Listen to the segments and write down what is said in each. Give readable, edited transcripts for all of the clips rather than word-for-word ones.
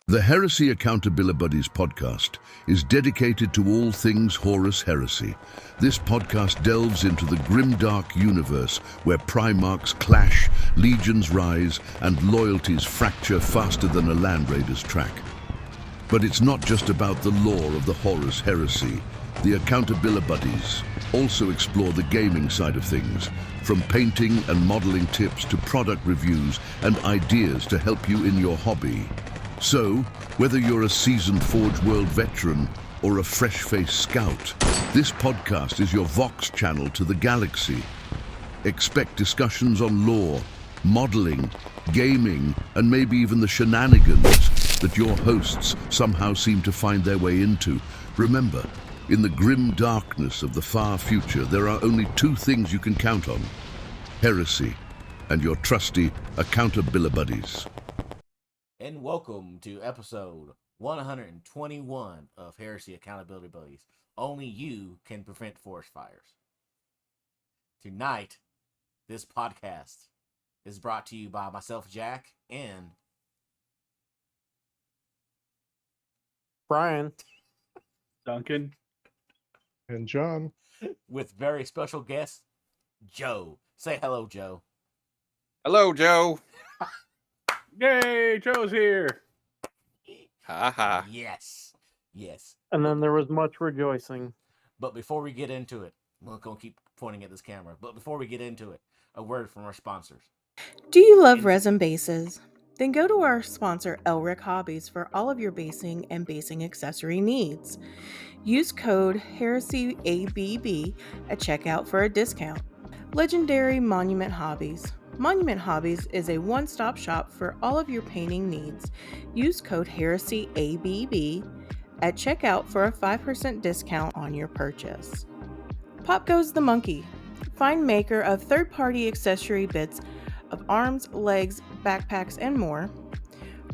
The Heresy Accountabilibuddies Podcast is dedicated to all things Horus Heresy. This podcast delves into the grimdark universe where Primarchs clash, legions rise, and loyalties fracture faster than a Land Raider's track. But it's not just about the lore of the Horus Heresy. The Accountabilibuddies also explore the gaming side of things, from painting and modeling tips to product reviews and ideas to help you in your hobby. So, whether you're a seasoned Forge World veteran or a fresh-faced scout, this podcast is your Vox channel to the galaxy. Expect discussions on lore, modeling, gaming, and maybe even the shenanigans that your hosts somehow seem to find their way into. Remember, in the grim darkness of the far future, there are only two things you can count on: heresy and your trusty Accountabilibuddies. And welcome to episode 121 of Heresy Accountability Buddies. Only you can prevent forest fires. Tonight, this podcast is brought to you by myself, Jack, and Brian, Duncan, and John. with very special guest, Joe. Say hello, Joe. Hello, Joe. yay, Joe's here. Ha ha. Yes. And then there was much rejoicing. But before we get into it, we're going to keep pointing at this camera. But before we get into it, a word from our sponsors. Do you love resin bases? Then go to our sponsor, Elric Hobbies, for all of your basing and basing accessory needs. Use code HeresyABB at checkout for a discount. Legendary Monument Hobbies. Monument Hobbies is a one-stop shop for all of your painting needs. Use code HeresyABB at checkout for a 5% discount on your purchase. Pop Goes the Monkey. Find maker of third-party accessory bits of arms, legs, backpacks, and more,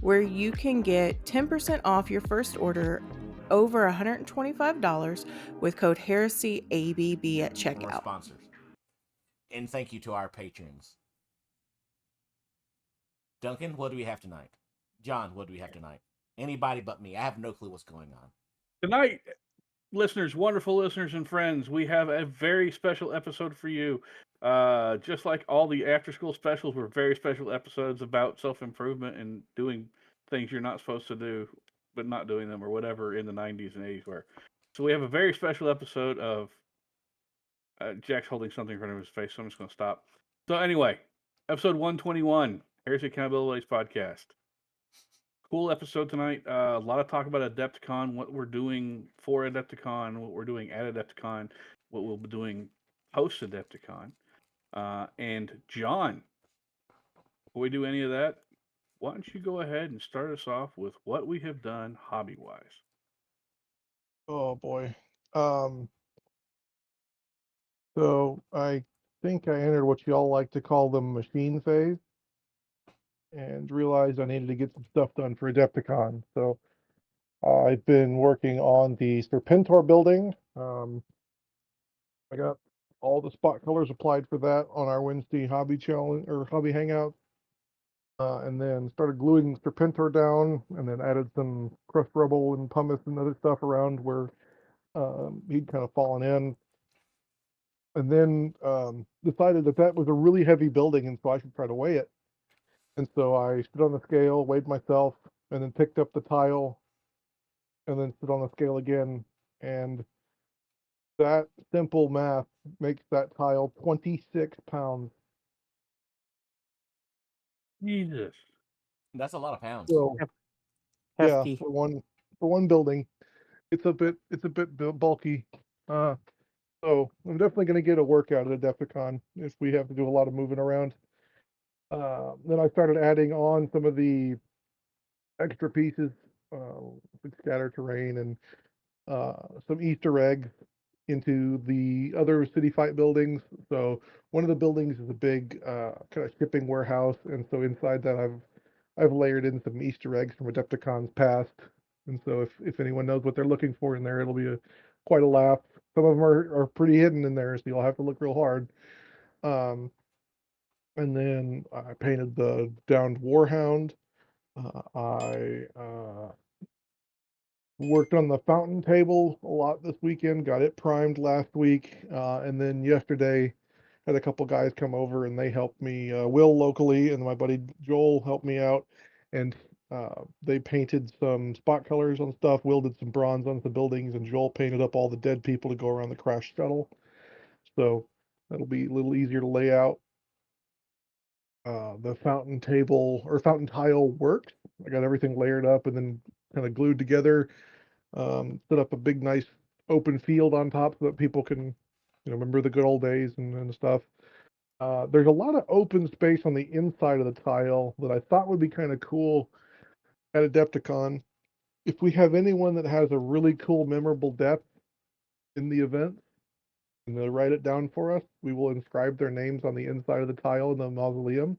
where you can get 10% off your first order over $125 with code HeresyABB at Our checkout. sponsors. And thank you to our patrons. Duncan, what do we have tonight? John, what do we have tonight? Anybody but me. I have no clue what's going on. Tonight, listeners, wonderful listeners and friends, we have a very special episode for you. Just like all the after-school specials were very special episodes about self-improvement and doing things you're not supposed to do, but not doing them or whatever in the 90s and 80s were. So we have a very special episode of Jack's holding something in front of his face, so I'm just going to stop. So anyway, episode 121, Heresy Accountabilibuddies Podcast. Cool episode tonight. A lot of talk about Adepticon, what we're doing for Adepticon, what we're doing at Adepticon, what we'll be doing post Adepticon. And John, before we do any of that, why don't you go ahead and start us off with what we have done hobby-wise? Oh boy. So I think I entered what you all like to call the machine phase, and realized I needed to get some stuff done for Adepticon. So I've been working on the Serpentor building. I got all the spot colors applied for that on our Wednesday hobby challenge or hobby hangout. And then started gluing Serpentor down, and then added some crushed rubble and pumice and other stuff around where he'd kind of fallen in. And then decided that was a really heavy building, and so I should try to weigh it. And so I stood on the scale, weighed myself, and then picked up the tile, and then stood on the scale again. And that simple math makes that tile 26 pounds. Jesus. That's a lot of pounds. So Hefty. yeah, for one building, it's a bit bulky. So I'm definitely going to get a workout at Adepticon if we have to do a lot of moving around. Then I started adding on some of the extra pieces, like scatter terrain and some Easter eggs into the other city fight buildings. So one of the buildings is a big kind of shipping warehouse, and so inside that I've layered in some Easter eggs from Adepticon's past. And so if anyone knows what they're looking for in there, it'll be quite a laugh. Some of them are pretty hidden in there, so you'll have to look real hard. And then I painted the downed Warhound. I worked on the fountain table a lot this weekend, got it primed last week, and then yesterday had a couple guys come over and they helped me. Will locally and my buddy Joel helped me out, and they painted some spot colors on stuff. Will did some bronze on the buildings, and Joel painted up all the dead people to go around the crash shuttle. So that'll be a little easier to lay out. The fountain table or fountain tile worked. I got everything layered up and then kind of glued together. Set up a big, nice open field on top so that people can, remember the good old days and stuff. There's a lot of open space on the inside of the tile that I thought would be kind of cool at Adepticon. If we have anyone that has a really cool, memorable death in the event, and they'll write it down for us, we will inscribe their names on the inside of the tile in the mausoleum,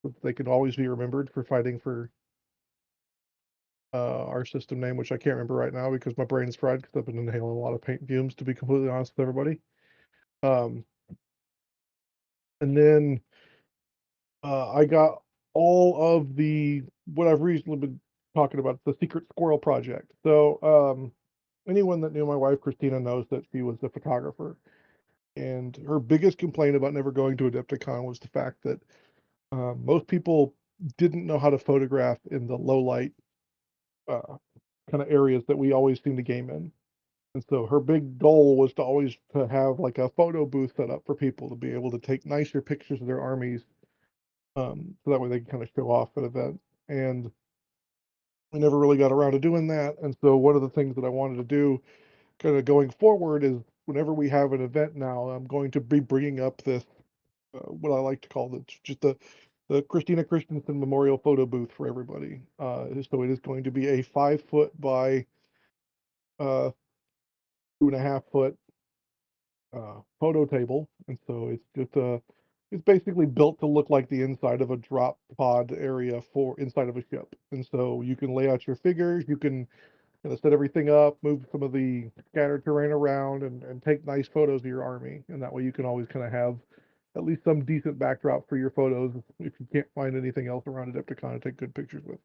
so they can always be remembered for fighting for our system name, which I can't remember right now because my brain is fried because I've been inhaling a lot of paint fumes, to be completely honest with everybody. And then I got all of what I've recently been talking about, the Secret Squirrel Project. So anyone that knew my wife, Christina, knows that she was a photographer. And her biggest complaint about never going to Adepticon was the fact that most people didn't know how to photograph in the low light kind of areas that we always seem to game in. And so her big goal was to always to have like a photo booth set up for people to be able to take nicer pictures of their armies, so that way they can kind of show off at events. And we never really got around to doing that. And so one of the things that I wanted to do kind of going forward is whenever we have an event now, I'm going to be bringing up this, what I like to call the Christina Christensen Memorial Photo Booth for everybody. So it is going to be a 5-foot by 2.5-foot photo table, and so it's just it's basically built to look like the inside of a drop pod area for inside of a ship. And so you can lay out your figures, you can kind of set everything up, move some of the scattered terrain around, and take nice photos of your army. And that way you can always kind of have at least some decent backdrop for your photos if you can't find anything else around Adepticon to take good pictures with.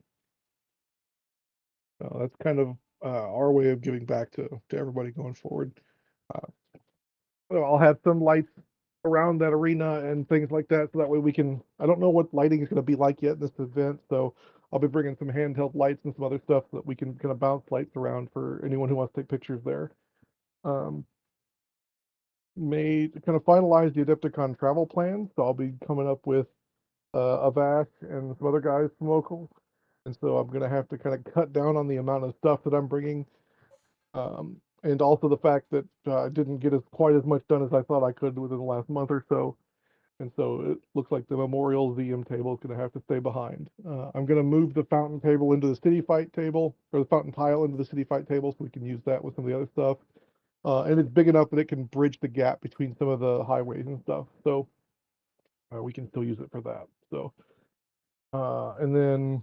So that's kind of our way of giving back to everybody going forward. I'll have some lights around that arena and things like that, so that way we can. I don't know what lighting is going to be like yet in this event, so I'll be bringing some handheld lights and some other stuff so that we can kind of bounce lights around for anyone who wants to take pictures there. Made kind of finalized the Adepticon travel plan, so I'll be coming up with Avash and some other guys from local, and so I'm going to have to kind of cut down on the amount of stuff that I'm bringing. And also the fact that I didn't get quite as much done as I thought I could within the last month or so. And so it looks like the Memorial ZM table is going to have to stay behind. I'm going to move the fountain table into the city fight table, or the fountain tile into the city fight table, so we can use that with some of the other stuff. And it's big enough that it can bridge the gap between some of the highways and stuff. So we can still use it for that. So, and then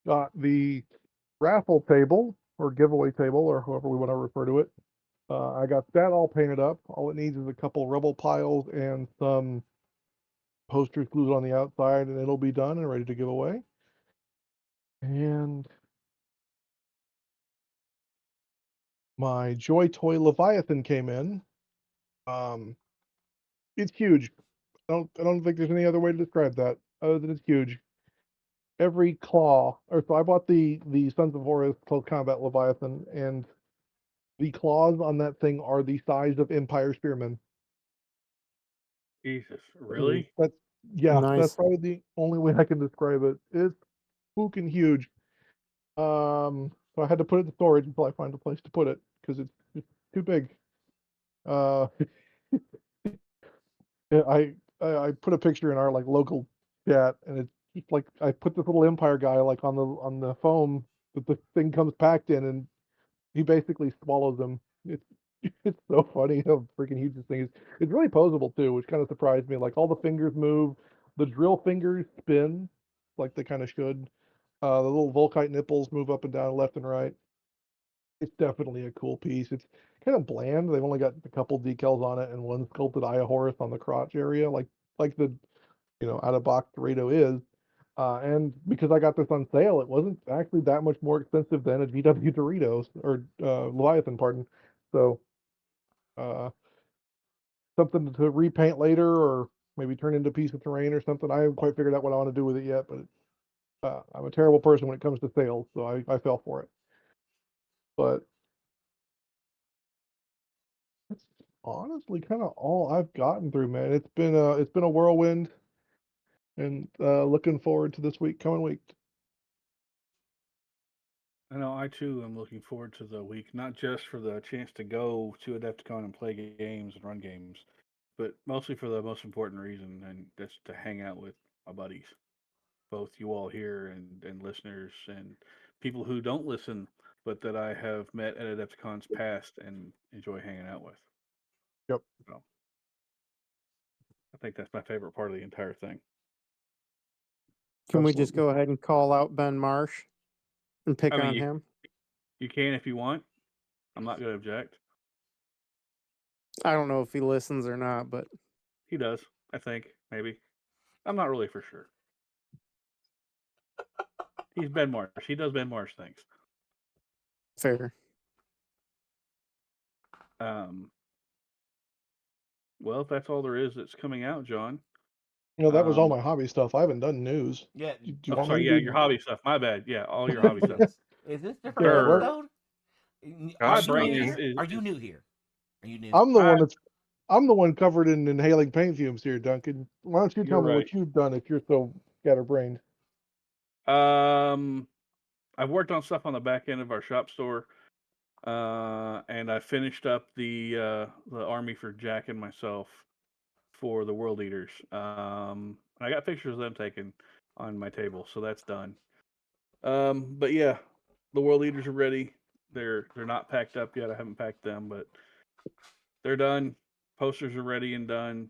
got the raffle table or giveaway table, or however we want to refer to it. I got that all painted up. All it needs is a couple rubble piles and some posters glued on the outside, and it'll be done and ready to give away. And my Joy Toy Leviathan came in. It's huge. I don't think there's any other way to describe that other than it's huge. Every claw, or so I bought the Sons of Horus Close Combat Leviathan, and the claws on that thing are the size of Empire Spearmen. Jesus, really? That's Nice. probably the only way I can describe it. It's fucking huge. So I had to put it in storage until I find a place to put it because it's too big. Uh, I put a picture in our like local chat, and it's just like I put this little Empire guy like on the foam that the thing comes packed in, and he basically swallows them. It's it's so funny how freaking huge this thing is. It's really posable too, which kind of surprised me. Like all the fingers move, the drill fingers spin like they kind of should. The little Volkite nipples move up and down, left and right. It's definitely a cool piece. It's kind of bland. They've only got a couple decals on it and one sculpted Eye of Horus on the crotch area, like the out of box Dorado is. And because I got this on sale, it wasn't actually that much more expensive than a VW Doritos or Leviathan, pardon. So something to repaint later or maybe turn into a piece of terrain or something. I haven't quite figured out what I want to do with it yet, but I'm a terrible person when it comes to sales, so I fell for it. But that's honestly kind of all I've gotten through, man. It's been a whirlwind, and looking forward to this coming week. I know I too am looking forward to the week, not just for the chance to go to Adepticon and play games and run games, but mostly for the most important reason, and just to hang out with my buddies, both you all here and listeners and people who don't listen, but that I have met at Adepticons past and enjoy hanging out with. Yep. So I think that's my favorite part of the entire thing. Can we just Absolutely. go ahead and call out Ben Marsh and pick I mean, on him? You can if you want. I'm not going to object. I don't know if he listens or not, but He does, I think, maybe. I'm not really for sure. He's Ben Marsh. He does Ben Marsh things. fair. Well, if that's all there is that's coming out, John. That was all my hobby stuff. I haven't done news. Yeah. Do you want me to yeah, do- your hobby stuff. My bad. Yeah, all your hobby stuff. Is this different Yeah, episode? My Are you brain new is- here? is- Are you new here? Are you new? I'm the one covered in inhaling paint fumes here, Duncan. Why don't you tell You're me right. what you've done if you're so scatterbrained? I've worked on stuff on the back end of our shop store, and I finished up the army for Jack and myself for the World Eaters. I got pictures of them taken on my table, so that's done. But yeah, the World Eaters are ready. They're not packed up yet. I haven't packed them, but they're done. Posters are ready and done.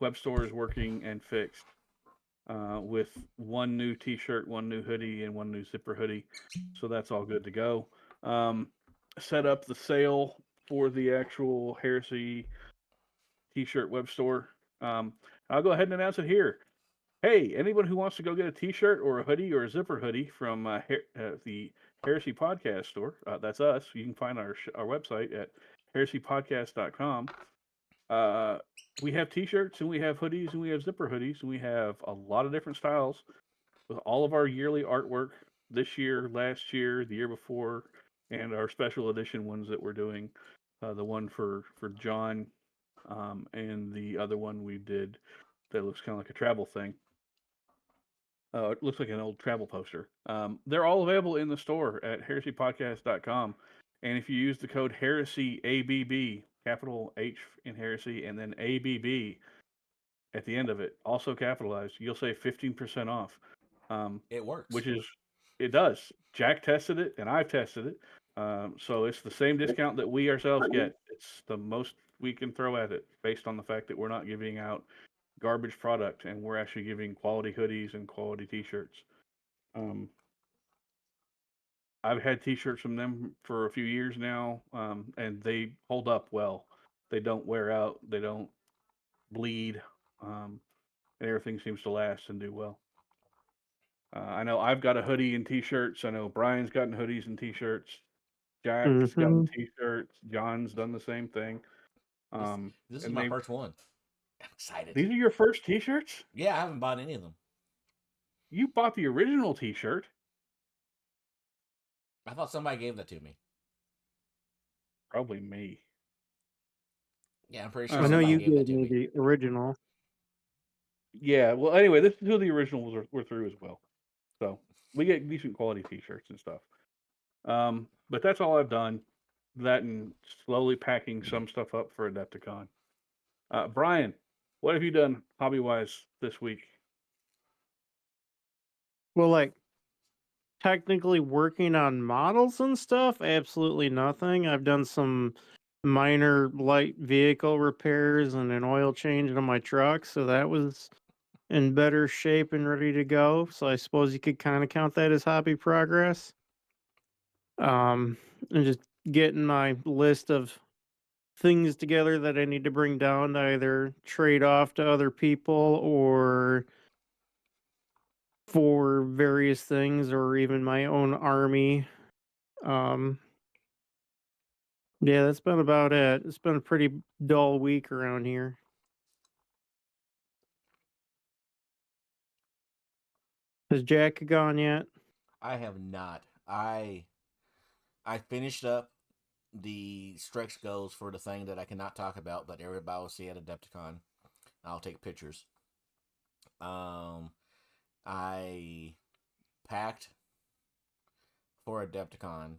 Web store is working and fixed. With one new T-shirt, one new hoodie, and one new zipper hoodie, so that's all good to go. Set up the sale for the actual Heresy T-shirt web store. I'll go ahead and announce it here. Hey, anyone who wants to go get a T-shirt or a hoodie or a zipper hoodie from the Heresy Podcast store, that's us. You can find our website at heresypodcast.com. We have T-shirts and we have hoodies and we have zipper hoodies and we have a lot of different styles with all of our yearly artwork this year, last year, the year before, and our special edition ones that we're doing. The one for John, and the other one we did that looks kind of like a travel thing. It looks like an old travel poster. They're all available in the store at heresypodcast.com. And if you use the code HERESYABB, capital H in Heresy, and then ABB at the end of it, also capitalized, you'll save 15% off. It works. It does. Jack tested it, and I've tested it. So it's the same discount that we ourselves get. It's the most we can throw at it based on the fact that we're not giving out garbage product, and we're actually giving quality hoodies and quality T-shirts. I've had T-shirts from them for a few years now, and they hold up well. They don't wear out. They don't bleed, and everything seems to last and do well. I know I've got a hoodie and T-shirts. I know Brian's gotten hoodies and T-shirts. Jack's gotten T-shirts. John's done the same thing. This is my first one. I'm excited. These are your first T-shirts? Yeah, I haven't bought any of them. You bought the original T-shirt. I thought somebody gave that to me. Probably me. Yeah, I'm pretty sure I know somebody you gave that gave to me me. the original. Yeah, well, anyway, this is who the originals were through as well. So we get decent quality T-shirts and stuff. But that's all I've done. That and slowly packing some stuff up for Adepticon. Brian, what have you done hobby-wise this week? Well, like technically working on models and stuff, absolutely nothing. I've done some minor light vehicle repairs and an oil change on my truck, so that was in better shape and ready to go. So I suppose you could kind of count that as hobby progress. And just getting my list of things together that I need to bring down to either trade off to other people or for various things, or even my own army. Yeah, that's been about it. It's been a pretty dull week around here. Has Jack gone yet? I have not. I finished up the stretch goals for the thing that I cannot talk about, but everybody will see at Adepticon. I'll take pictures. I packed for Adepticon,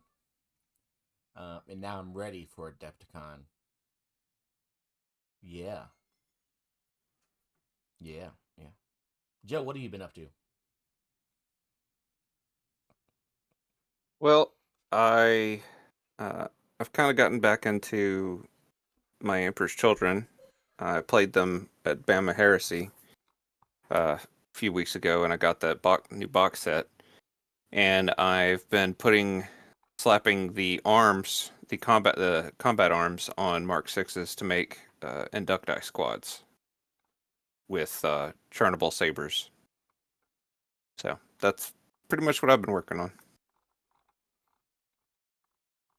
and now I'm ready for Adepticon. Yeah, yeah. Joe, what have you been up to? Well, I I've kind of gotten back into my Emperor's Children. I played them at Bama Heresy a few weeks ago, and I got that new box set. And I've been slapping the combat arms on Mark 6s to make inducti squads with churnable sabers. So that's pretty much what I've been working on.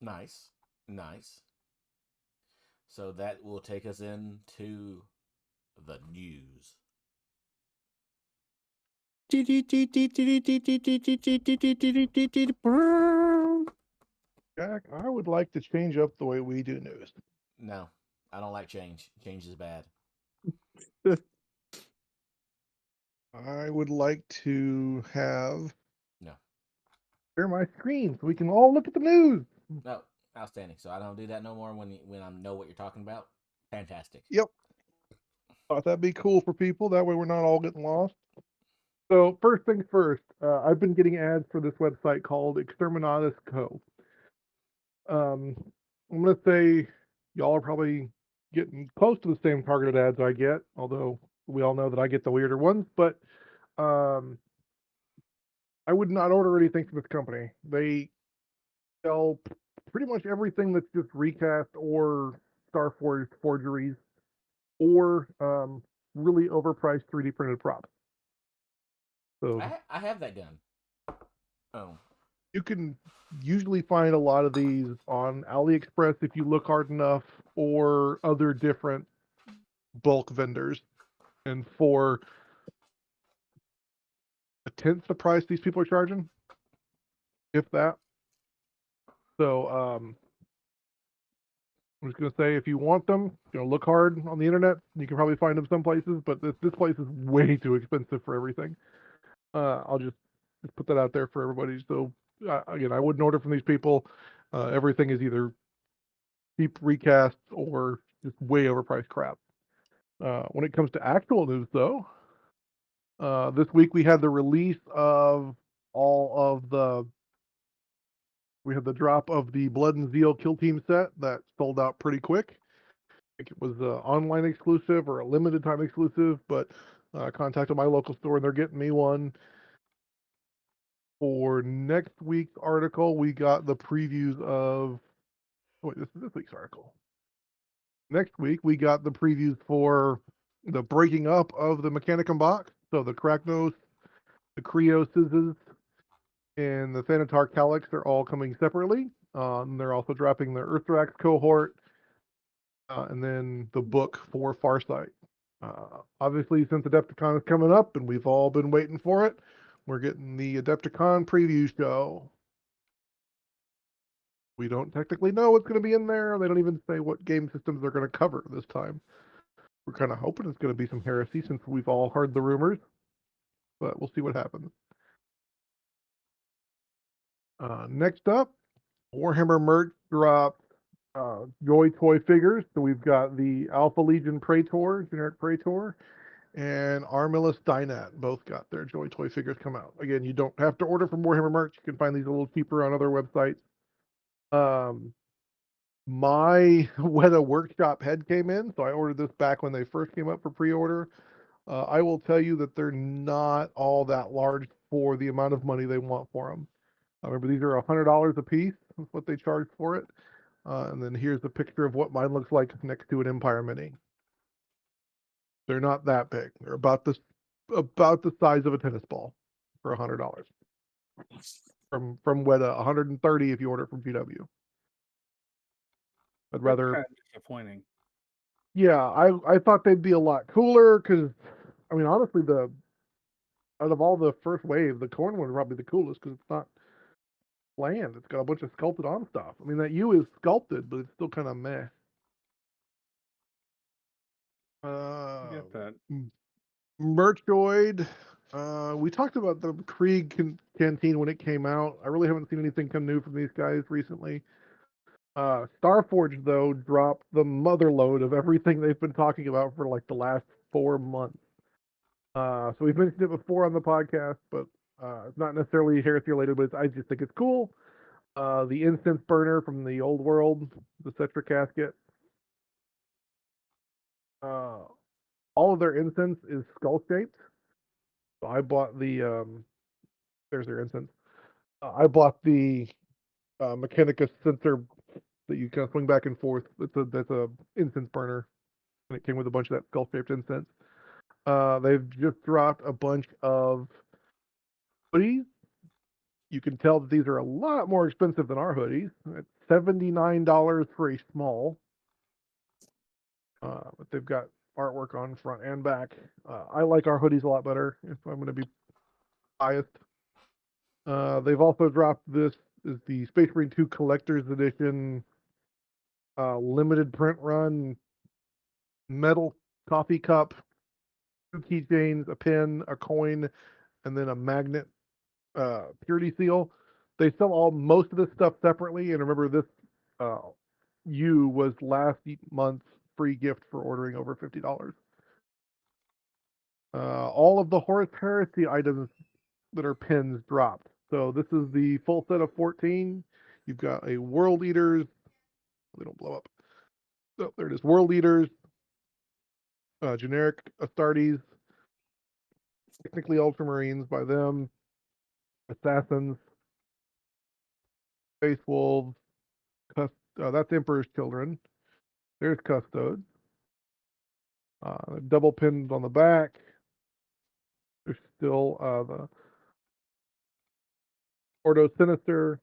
Nice. So that will take us into the news. Jack, I would like to change up the way we do news. No, I don't like change. Change is bad. I would like to have No. share my screen so we can all look at the news. No, outstanding. So I don't do that no more when I know what you're talking about. Fantastic. Yep. Thought that'd be cool for people. That way we're not all getting lost. So first things first, I've been getting ads for this website called Exterminatus Co. I'm gonna say y'all are probably getting close to the same targeted ads I get, although we all know that I get the weirder ones. But I would not order anything from this company. They sell pretty much everything that's just recast or Starforged forgeries or really overpriced 3D printed props. So I have that gun. Oh. you can usually find a lot of these on AliExpress if you look hard enough, or other different bulk vendors. And for a tenth the price these people are charging, if that. So I'm just gonna say, if you want them, look hard on the internet. You can probably find them some places, but this place is way too expensive for everything. I'll just put that out there for everybody. So again, I wouldn't order from these people. Everything is either cheap recasts or just way overpriced crap. When it comes to actual news, though, this week we had the release of we had the drop of the Blood and Zeal Kill Team set that sold out pretty quick. I think it was an online exclusive or a limited time exclusive, but I contacted my local store and they're getting me one. For next week's article, we got the previews of. Oh, wait, this is this week's article. Next week, we got the previews for the breaking up of the Mechanicum box. So the Kragnos, the Creoses, and the Thanatar Calyx are all coming separately. They're also dropping the Earthrax cohort, and then the book for Farsight. Obviously, since Adepticon is coming up and we've all been waiting for it, we're getting the Adepticon preview show. We don't technically know what's going to be in there. They don't even say what game systems they're going to cover this time. We're kind of hoping it's going to be some Heresy since we've all heard the rumors, but we'll see what happens. Next up, Warhammer merch dropped Joy Toy figures. So we've got the Alpha Legion Praetor, generic Praetor, and Armillus Dynat. Both got their Joy Toy figures come out. Again, you don't have to order from Warhammer merch. You can find these a little cheaper on other websites. My Weta Workshop head came in, so I ordered this back when they first came up for pre-order. I will tell you that they're not all that large for the amount of money they want for them. Remember, these are $100 a piece. That's what they charge for it. And then here's a picture of what mine looks like next to an Empire Mini. They're not that big. They're about the size of a tennis ball for $100. From Weta, 130 if you order it from GW. I'd That's rather. kind of disappointing. Yeah, I thought they'd be a lot cooler because, I mean, honestly, out of all the first wave, the corn one is probably the coolest because it's not bland. It's got a bunch of sculpted on stuff. I mean, that U is sculpted, but it's still kind of meh. I get that. Merchoid. We talked about the Krieg canteen when it came out. I really haven't seen anything come new from these guys recently. Starforge, though, dropped the motherload of everything they've been talking about for like the last 4 months. So we've mentioned it before on the podcast, but it's not necessarily heresy related, but I just think it's cool. The incense burner from the old world, the Cetra casket. All of their incense is skull shaped. So I bought the there's their incense. I bought the Mechanicus sensor that you kind of swing back and forth. That's a incense burner, and it came with a bunch of that skull shaped incense. They've just dropped a bunch of hoodies. You can tell that these are a lot more expensive than our hoodies. It's $79 for a small. But they've got artwork on front and back. I like our hoodies a lot better, if I'm going to be biased. They've also dropped this is the Space Marine 2 Collector's Edition limited print run metal coffee cup, 2 keychains, a pin, a coin, and then a magnet purity seal. They sell most of this stuff separately, and remember this U was last month's free gift for ordering over $50. All of the Horus Heresy items that are pins dropped. So this is the full set of 14. You've got a World Eaters. They don't blow up. Oh, there it is. World Eaters. Generic Astartes. Technically Ultramarines by them. Assassins. Space Wolves. That's Emperor's Children. There's Custodes. Double pinned on the back. There's still the Ordo Sinister,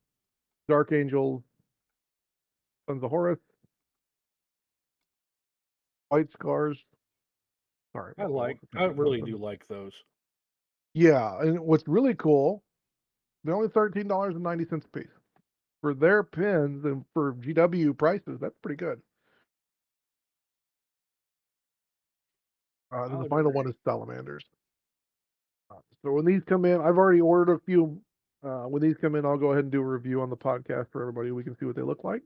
Dark Angels, Sons of Horus, White Scars. Sorry. I really do like those. Yeah, and what's really cool, they're only $13.90 a piece. For their pins and for GW prices, that's pretty good. The final one is Salamanders. So when these come in, I've already ordered a few. When these come in, I'll go ahead and do a review on the podcast for everybody. We can see what they look like.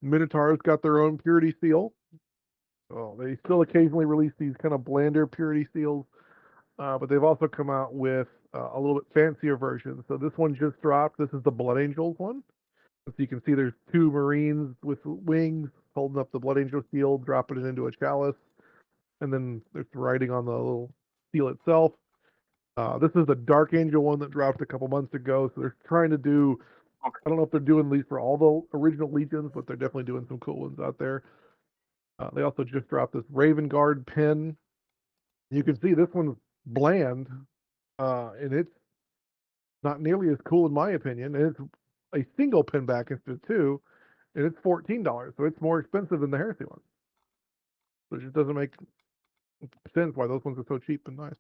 Minotaur's got their own purity seal. So they still occasionally release these kind of blander purity seals, but they've also come out with a little bit fancier version. So this one just dropped. This is the Blood Angels one. So you can see there's 2 Marines with wings holding up the Blood Angel seal, dropping it into a chalice, and then there's writing on the little seal itself. This is the Dark Angel one that dropped a couple months ago. So they're trying to do, I don't know if they're doing these for all the original Legions, but they're definitely doing some cool ones out there. They also just dropped this Raven Guard pin. You can see this one's bland, and it's not nearly as cool in my opinion. And it's a single pin back instead of 2, and it's $14. So it's more expensive than the Heresy one. So it just doesn't make sense why those ones are so cheap and nice.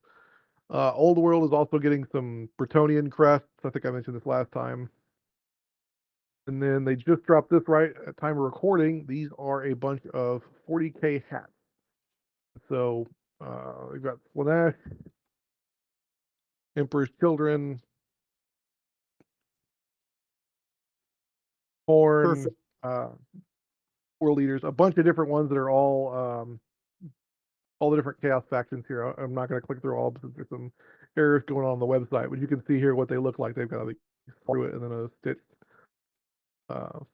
Old World is also getting some Bretonnian crests. I think I mentioned this last time. And then they just dropped this right at time of recording. These are a bunch of 40K hats. So we've got Slanesh, Emperor's Children, Horn, World Leaders, a bunch of different ones that are all the different Chaos factions here. I'm not going to click through all because there's some errors going on the website, but you can see here what they look like. They've got like through it and then a stitched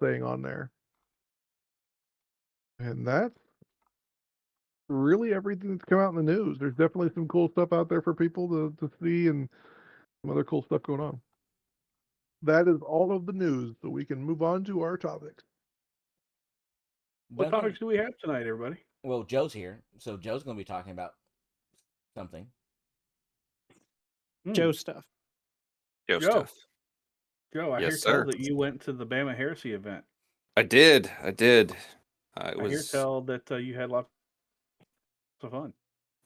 saying on there. And that's really everything that's come out in the news. There's definitely some cool stuff out there for people to see and some other cool stuff going on. That is all of the news, so we can move on to our topics. What topics do we have tonight, everybody? Well, Joe's here, so Joe's going to be talking about something. Joe stuff. Joe Joe. stuff. Joe, I Yes, hear sir. tell that you went to the Bama Heresy event. I did. It I hear was. tell that you had lots of fun.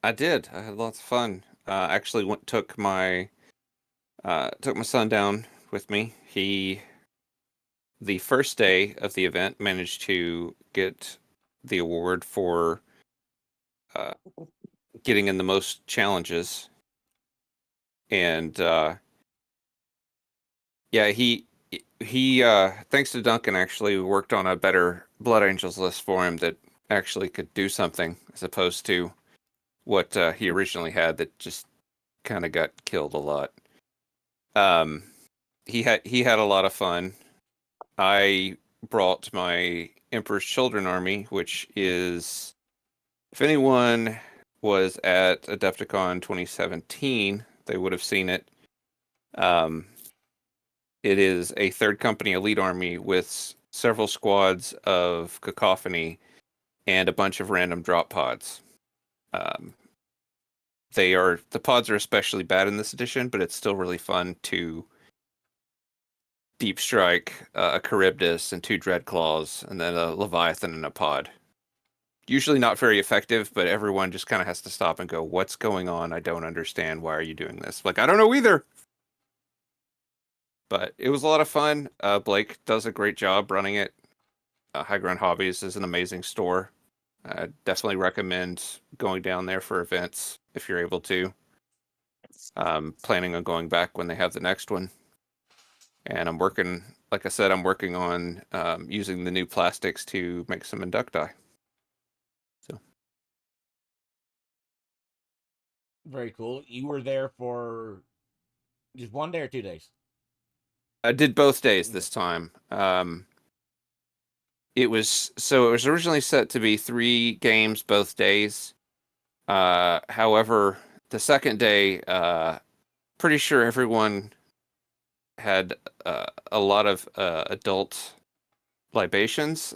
I did. I had lots of fun. Actually, took my son down with me. The first day of the event, managed to get the award for getting in the most challenges, and yeah, he thanks to Duncan, actually worked on a better Blood Angels list for him that actually could do something, as opposed to what he originally had that just kind of got killed a lot. He had a lot of fun. I brought my Emperor's Children army, which is, if anyone was at Adepticon 2017, they would have seen it. It is a third company elite army with several squads of cacophony and a bunch of random drop pods. The pods are especially bad in this edition, but it's still really fun to deep strike a Charybdis and 2 Dreadclaws and then a Leviathan and a pod. Usually not very effective, but everyone just kind of has to stop and go, "What's going on? I don't understand. Why are you doing this?" Like, I don't know either. But it was a lot of fun. Blake does a great job running it. High Ground Hobbies is an amazing store. I definitely recommend going down there for events if you're able to. Planning on going back when they have the next one. And I'm working on using the new plastics to make some inducti. So Very cool. You were there for just 1 day or 2 days? I did both days this time. It was originally set to be 3 games both days. However, the second day, pretty sure everyone had a lot of adult libations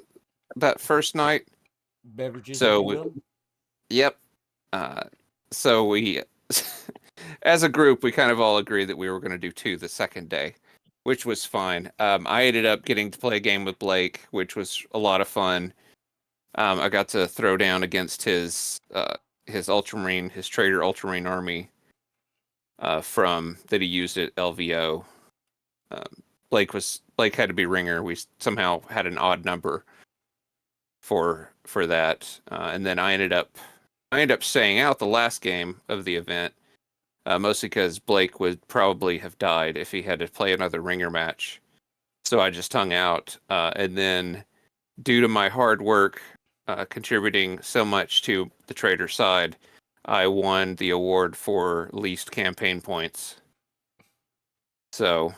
that first night. Beverages, So if you will? Yep. So we, as a group, we kind of all agreed that we were going to do 2 the second day, which was fine. I ended up getting to play a game with Blake, which was a lot of fun. I got to throw down against his Ultramarine, his Trader Ultramarine army that he used at LVO. Blake had to be ringer. We somehow had an odd number for that, and then I ended up staying out the last game of the event, mostly because Blake would probably have died if he had to play another ringer match. So I just hung out, and then due to my hard work contributing so much to the trader side, I won the award for least campaign points. So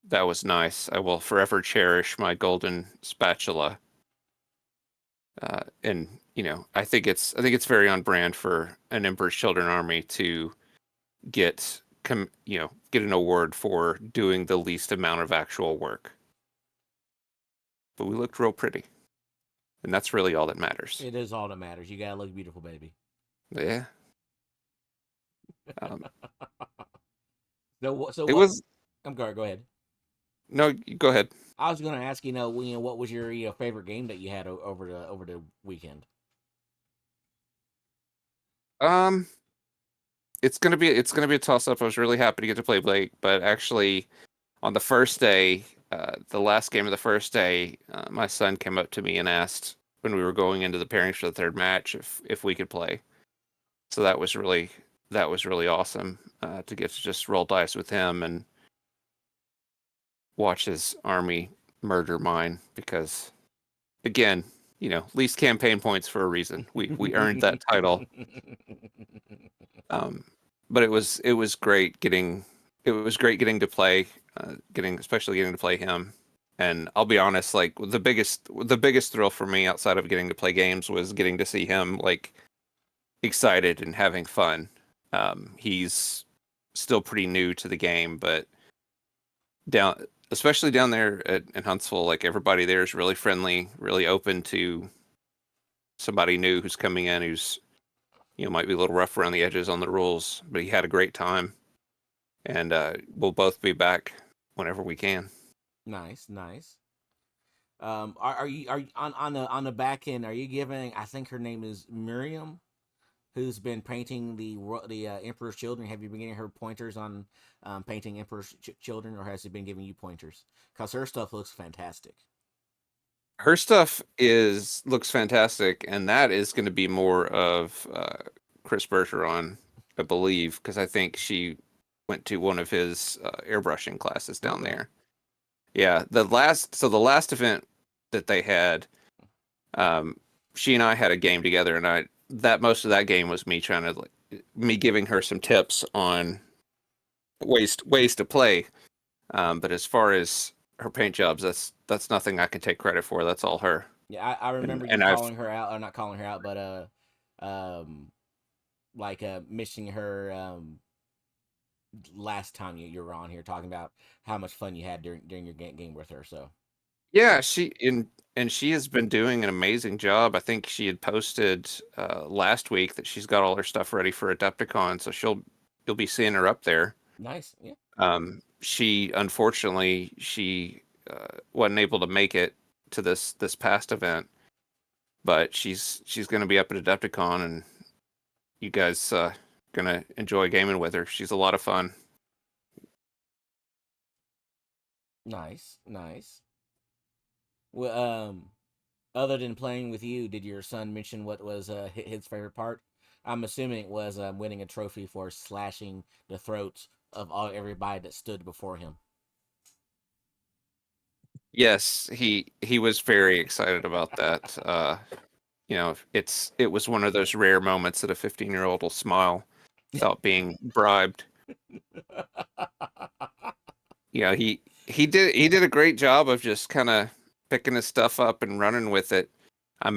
that was nice. I will forever cherish my golden spatula. And I think it's very on brand for an Emperor's Children army to get an award for doing the least amount of actual work. But we looked real pretty, and that's really all that matters. It is all that matters. You gotta look beautiful, baby. Yeah. I'm sorry. Go ahead. No, go ahead. I was going to ask, what was your favorite game that you had over the weekend? It's gonna be a toss up. I was really happy to get to play Blake, but actually, on the first day, the last game of the first day, my son came up to me and asked when we were going into the pairings for the third match if we could play. So that was really awesome to get to just roll dice with him and watch his army murder mine, because again, least campaign points for a reason. We earned that title. But it was great getting to play, especially getting to play him. And I'll be honest, like the biggest thrill for me outside of getting to play games was getting to see him like excited and having fun. He's still pretty new to the game, but especially down there in Huntsville, like everybody there is really friendly, really open to somebody new who's coming in, who's might be a little rough around the edges on the rules, but he had a great time. and we'll both be back whenever we can. Nice. Are you on the back end? Are you giving? I think her name is Miriam, who's been painting the Emperor's Children. Have you been getting her pointers on painting Emperor's Children, or has she been giving you pointers? Because her stuff looks fantastic. Her stuff looks fantastic, and that is going to be more of Chris Bergeron, I believe, because I think she went to one of his airbrushing classes down there. Yeah, the last event that they had, she and I had a game together, and most of that game was me me giving her some tips on ways to play. But as far as her paint jobs, that's nothing I can take credit for. That's all her. Yeah, I remember you calling her out, or not calling her out, but missing her last time you were on here, talking about how much fun you had during your game with her. So yeah, she has been doing an amazing job. I think she had posted last week that she's got all her stuff ready for Adepticon, so you'll be seeing her up there. Nice, yeah. She unfortunately wasn't able to make it to this past event, but she's going to be up at Adepticon, and you guys gonna enjoy gaming with her. She's a lot of fun. Nice. Well, other than playing with you, did your son mention what was his favorite part? I'm assuming it was winning a trophy for slashing the throats of everybody that stood before him. Yes, he was very excited about that. It was one of those rare moments that a 15-year-old will smile without being bribed. Yeah, he did a great job of just kind of picking his stuff up and running with it. I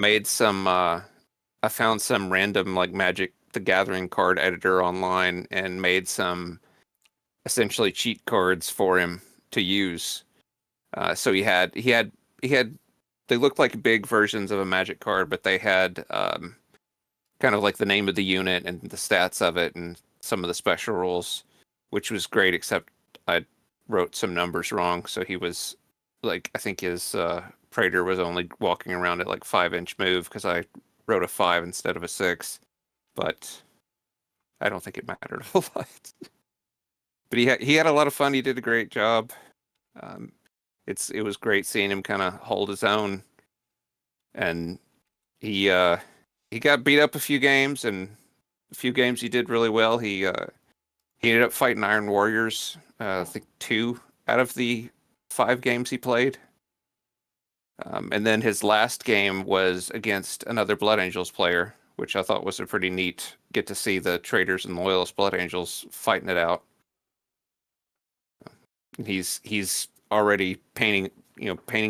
found some random like Magic the Gathering card editor online and made some essentially cheat cards for him to use. So he had they looked like big versions of a Magic card, but they had kind of like the name of the unit and the stats of it and some of the special rules, which was great, except I wrote some numbers wrong. So he was like, I think his Praetor was only walking around at like 5-inch move because I wrote a 5 instead of a 6. But I don't think it mattered a whole lot. But he had a lot of fun. He did a great job. It was great seeing him kind of hold his own, and he got beat up a few games, and a few games he did really well. He ended up fighting Iron Warriors. I think 2 out of the 5 games he played. And then his last game was against another Blood Angels player, which I thought was a pretty neat get to see the Traitors and Loyalist Blood Angels fighting it out. He's already painting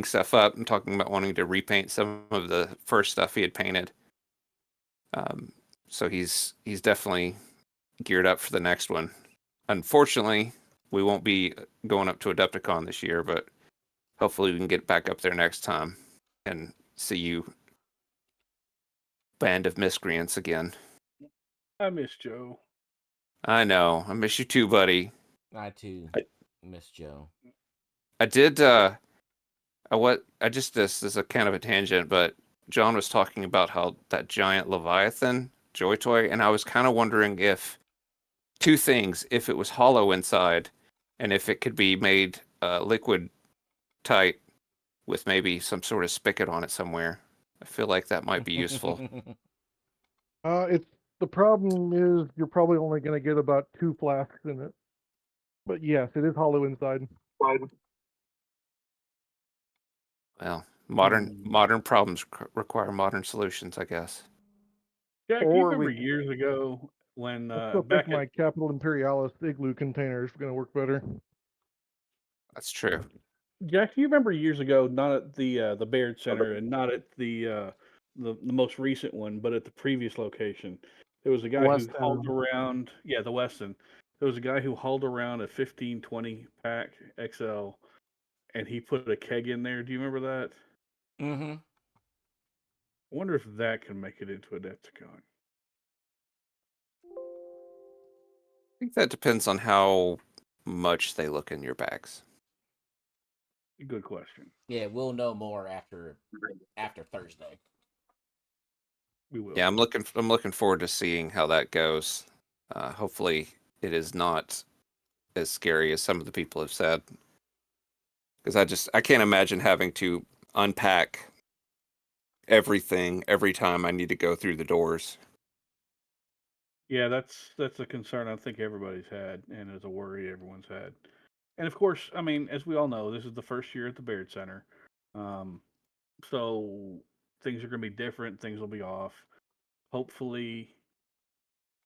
stuff up and talking about wanting to repaint some of the first stuff he had painted. So he's definitely geared up for the next one. Unfortunately, we won't be going up to Adepticon this year, but hopefully we can get back up there next time and see you, band of miscreants, again. I miss Joe. I know. I miss you too, buddy. I too miss Joe. I did. This is a kind of a tangent, but John was talking about how that giant Leviathan Joy Toy, and I was kind of wondering if 2 things: if it was hollow inside, and if it could be made liquid tight with maybe some sort of spigot on it somewhere. I feel like that might be useful. The problem is you're probably only going to get about 2 flasks in it. But yes, it is hollow inside. Well, modern problems require modern solutions, I guess. Jack, you remember years ago when I still think my Capital Imperialis igloo container is going to work better. That's true. Jack, you remember years ago, not at the Baird Center and not at the most recent one, but at the previous location, there was a guy who hauled around. Yeah, the Weston. There was a guy who hauled around a 15-20 pack XL, and he put a keg in there. Do you remember that? Mm-hmm. I wonder if that can make it into Adepticon. I think that depends on how much they look in your bags. Good question. Yeah, we'll know more after Thursday. We will. Yeah, I'm looking forward to seeing how that goes. Hopefully, it is not as scary as some of the people have said. Because I can't imagine having to unpack everything every time I need to go through the doors. Yeah, that's a concern I think everybody's had, and is a worry everyone's had. And of course, I mean, as we all know, this is the first year at the Baird Center, so things are going to be different. Things will be off. Hopefully,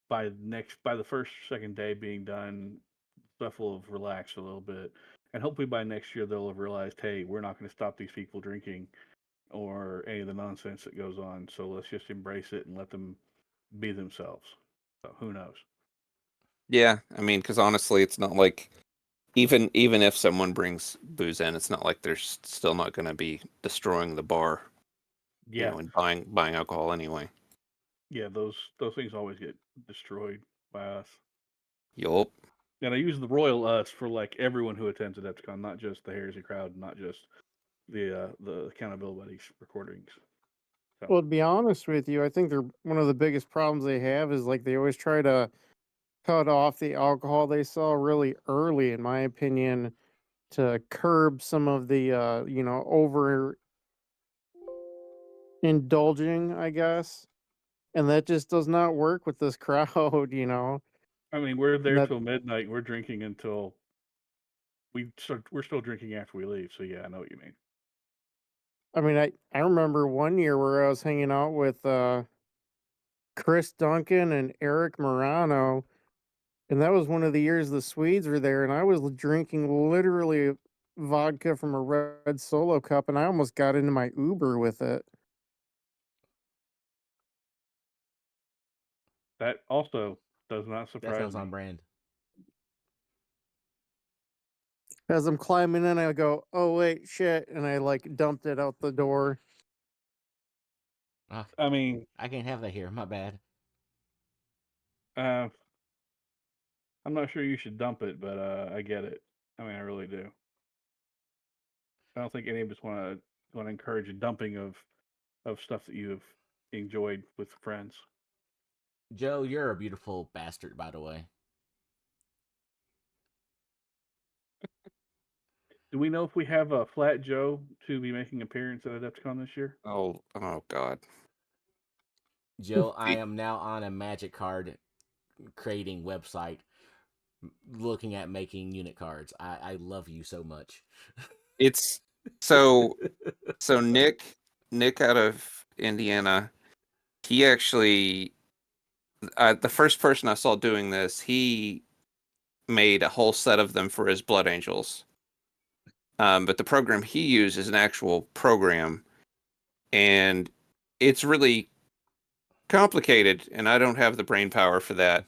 by the first second day being done, stuff will have relaxed a little bit, and hopefully by next year they'll have realized, hey, we're not going to stop these people drinking or any of the nonsense that goes on. So let's just embrace it and let them be themselves. So who knows? Yeah, I mean, because honestly, it's not like even if someone brings booze in, it's not like they're still not going to be destroying the bar, Yeah, and buying alcohol anyway. yeah, those things always get destroyed by us. Yup. And I use the royal us for like everyone who attends Adeption, not just the Heresy crowd, not just the Accountability Buddies recordings. So, Well, to be honest with you, I think they're one of the biggest problems they have is like they always try to cut off the alcohol they sell really early, in my opinion, to curb some of the over indulging, I guess. And that just does not work with this crowd, I mean, we're there That till midnight. We're drinking until we're still drinking after we leave. So yeah, I know what you mean. I mean, I remember one year where I was hanging out with Chris Duncan and Eric Morano, and that was one of the years the Swedes were there, and I was drinking literally vodka from a red Solo cup, and I almost got into my Uber with it. That also does not That surprise sounds me. on brand. As I'm climbing in, I go, "Oh wait, shit!" and I like dumped it out the door. Ah, I mean, I can't have that here. My bad. I'm not sure you should dump it, but I get it. I mean, I really do. I don't think any of us want to encourage a dumping of stuff that you have enjoyed with friends. Joe, you're a beautiful bastard, by the way. Do we know if we have a Flat Joe to be making an appearance at Adepticon this year? Oh God. Joe, I am now on a magic card creating website looking at making unit cards. I love you so much. It's so Nick out of Indiana, he actually the first person I saw doing this, he made a whole set of them for his Blood Angels. But the program he used is an actual program, and it's really complicated, and I don't have the brain power for that.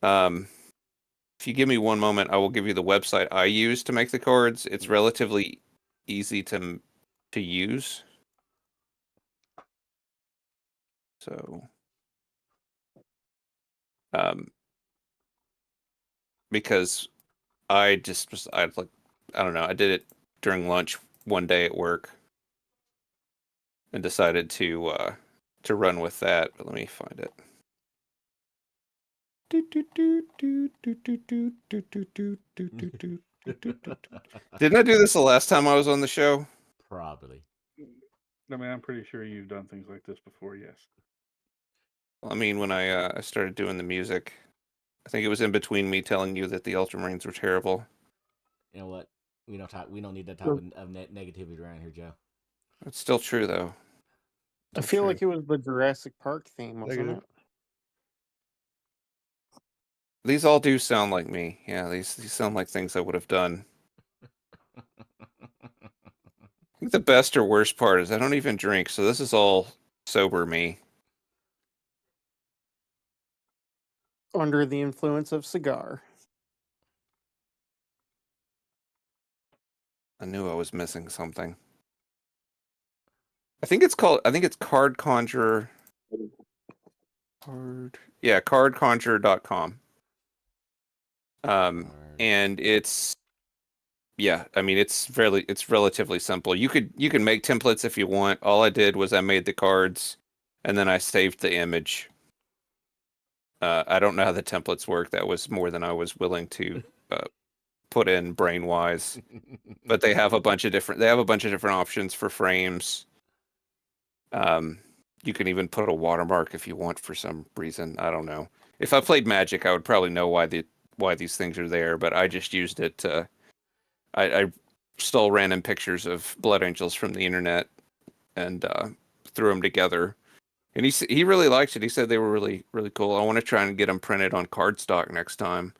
If you give me one moment, I will give you the website I use to make the cards. It's relatively easy to use. So, because I don't know, I did it during lunch one day at work and decided to run with that. But let me find it. Didn't I do this the last time I was on the show? Probably. I mean, I'm pretty sure you've done things like this before, yes. I mean, when I started doing the music, I think it was in between me telling you that the Ultramarines were terrible. You know what? We don't need that type of negativity around here, Joe. It's still true, though. I feel like it was the Jurassic Park theme, wasn't Negative. it? These all do sound like me. Yeah, these sound like things I would have done. I think the best or worst part is I don't even drink, so this is all sober me. Under the influence of cigar. I knew I was missing something. I think it's Card Conjurer. Cardconjurer.com. and it's it's relatively simple. You can make templates if you want. All I did was I made the cards, and then I saved the image. I don't know how the templates work. That was more than I was willing to put in brain wise. But they have a bunch of different options for frames. You can even put a watermark if you want for some reason. I don't know. If I played Magic, I would probably know why these things are there. But I just used it to. I stole random pictures of Blood Angels from the internet and threw them together. And he really liked it. He said they were really, really cool. I want to try and get them printed on cardstock next time,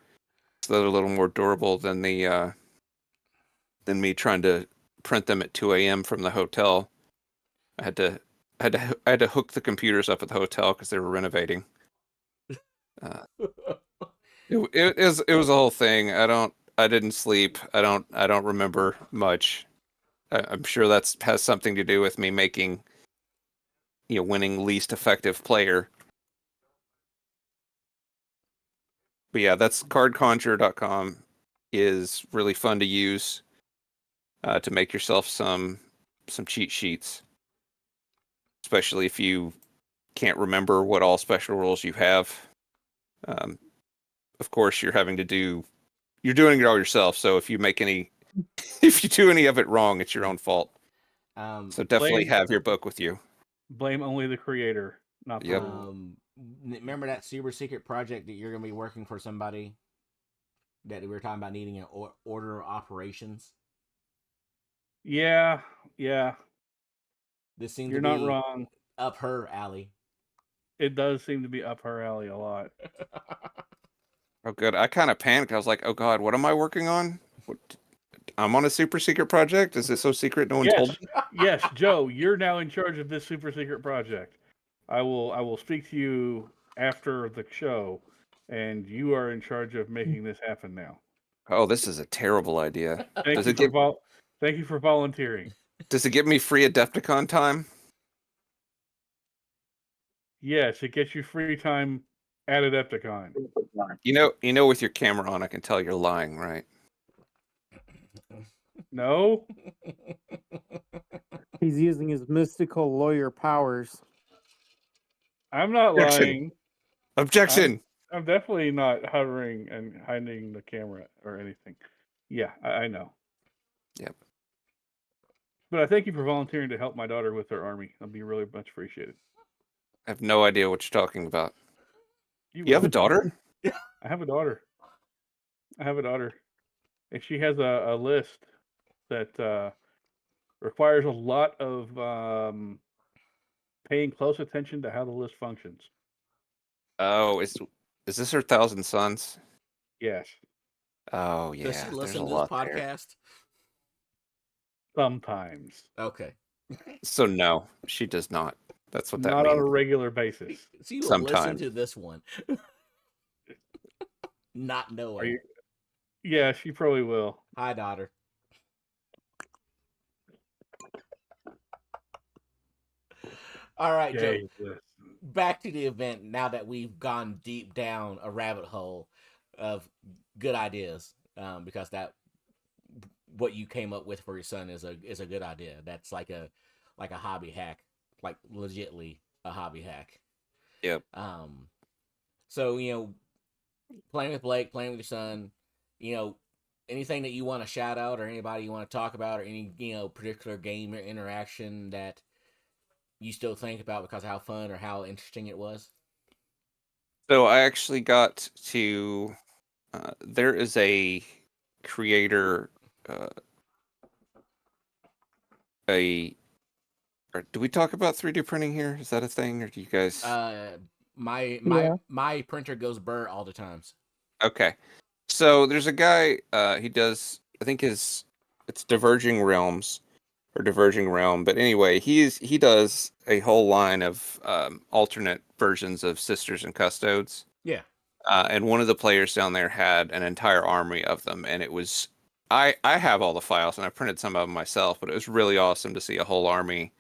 so they're a little more durable than me trying to print them at 2 a.m. from the hotel. I had to hook the computers up at the hotel because they were renovating. It was a whole thing. I didn't sleep. I don't remember much. I'm sure that has something to do with me making, winning least effective player. But yeah, that's cardconjurer.com is really fun to use to make yourself some cheat sheets, especially if you can't remember what all special rules you have. Of course, you're doing it all yourself. So if you do any of it wrong, it's your own fault. So definitely have your book with you. Blame only the creator, not the rule. Remember that super secret project that you're going to be working for somebody that we were talking about needing an order of operations? Yeah. This seems You're to be not wrong. Up her alley. It does seem to be up her alley a lot. Oh, good. I kind of panicked. I was like, "Oh God, what am I working on? I'm on a super secret project. Is it so secret no one told me?" Yes, Joe, you're now in charge of this super secret project. I will speak to you after the show, and you are in charge of making this happen now. Oh, this is a terrible idea. Thank you for volunteering. Does it give me free Adepticon time? Yes, it gets you free time at Adepticon. You know, with your camera on, I can tell you're lying, right? No? He's using his mystical lawyer powers. I'm not Objection. lying. Objection. I'm definitely not hovering and hiding the camera or anything. Yeah, I know. Yep. But I thank you for volunteering to help my daughter with her army. That'll be really much appreciated. I have no idea what you're talking about. You have a daughter? I have a daughter. And she has a list that requires a lot of paying close attention to how the list functions. Oh, is this her Thousand Sons? Yes. Oh yeah. Does she there's listen a to lot this there. podcast? Sometimes. Okay. So no, she does not. That's what that Not on a means. regular basis. She will listen Sometimes. to this one. Not knowing. Yeah, she probably will. Hi, daughter. All right, Joe. Yes. Back to the event now that we've gone deep down a rabbit hole of good ideas, because what you came up with for your son is a good idea. That's like a hobby hack, like legitly a hobby hack. Yep. So playing with Blake, playing with your son, anything that you want to shout out or anybody you want to talk about or any particular game or interaction that you still think about because of how fun or how interesting it was? So I actually got to. There is a creator. Do we talk about 3D printing here? Is that a thing, or do you guys? My printer goes burr all the times. Okay, so there's a guy. He does. I think it's Diverging Realms or Diverging Realm. But anyway, he does a whole line of alternate versions of Sisters and Custodes. Yeah. And one of the players down there had an entire army of them, and it was. I have all the files, and I printed some of them myself. But it was really awesome to see a whole army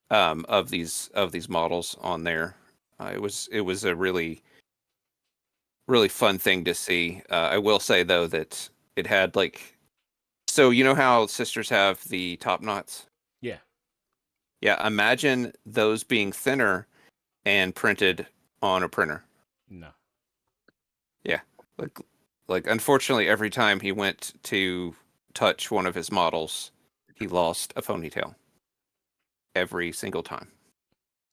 of these models on there. It was a really really fun thing to see. I will say though that it had like, so you know how sisters have the top knots? Yeah. Yeah, imagine those being thinner and printed on a printer. No. Yeah, like unfortunately, every time he went to touch one of his models, he lost a ponytail. Every single time.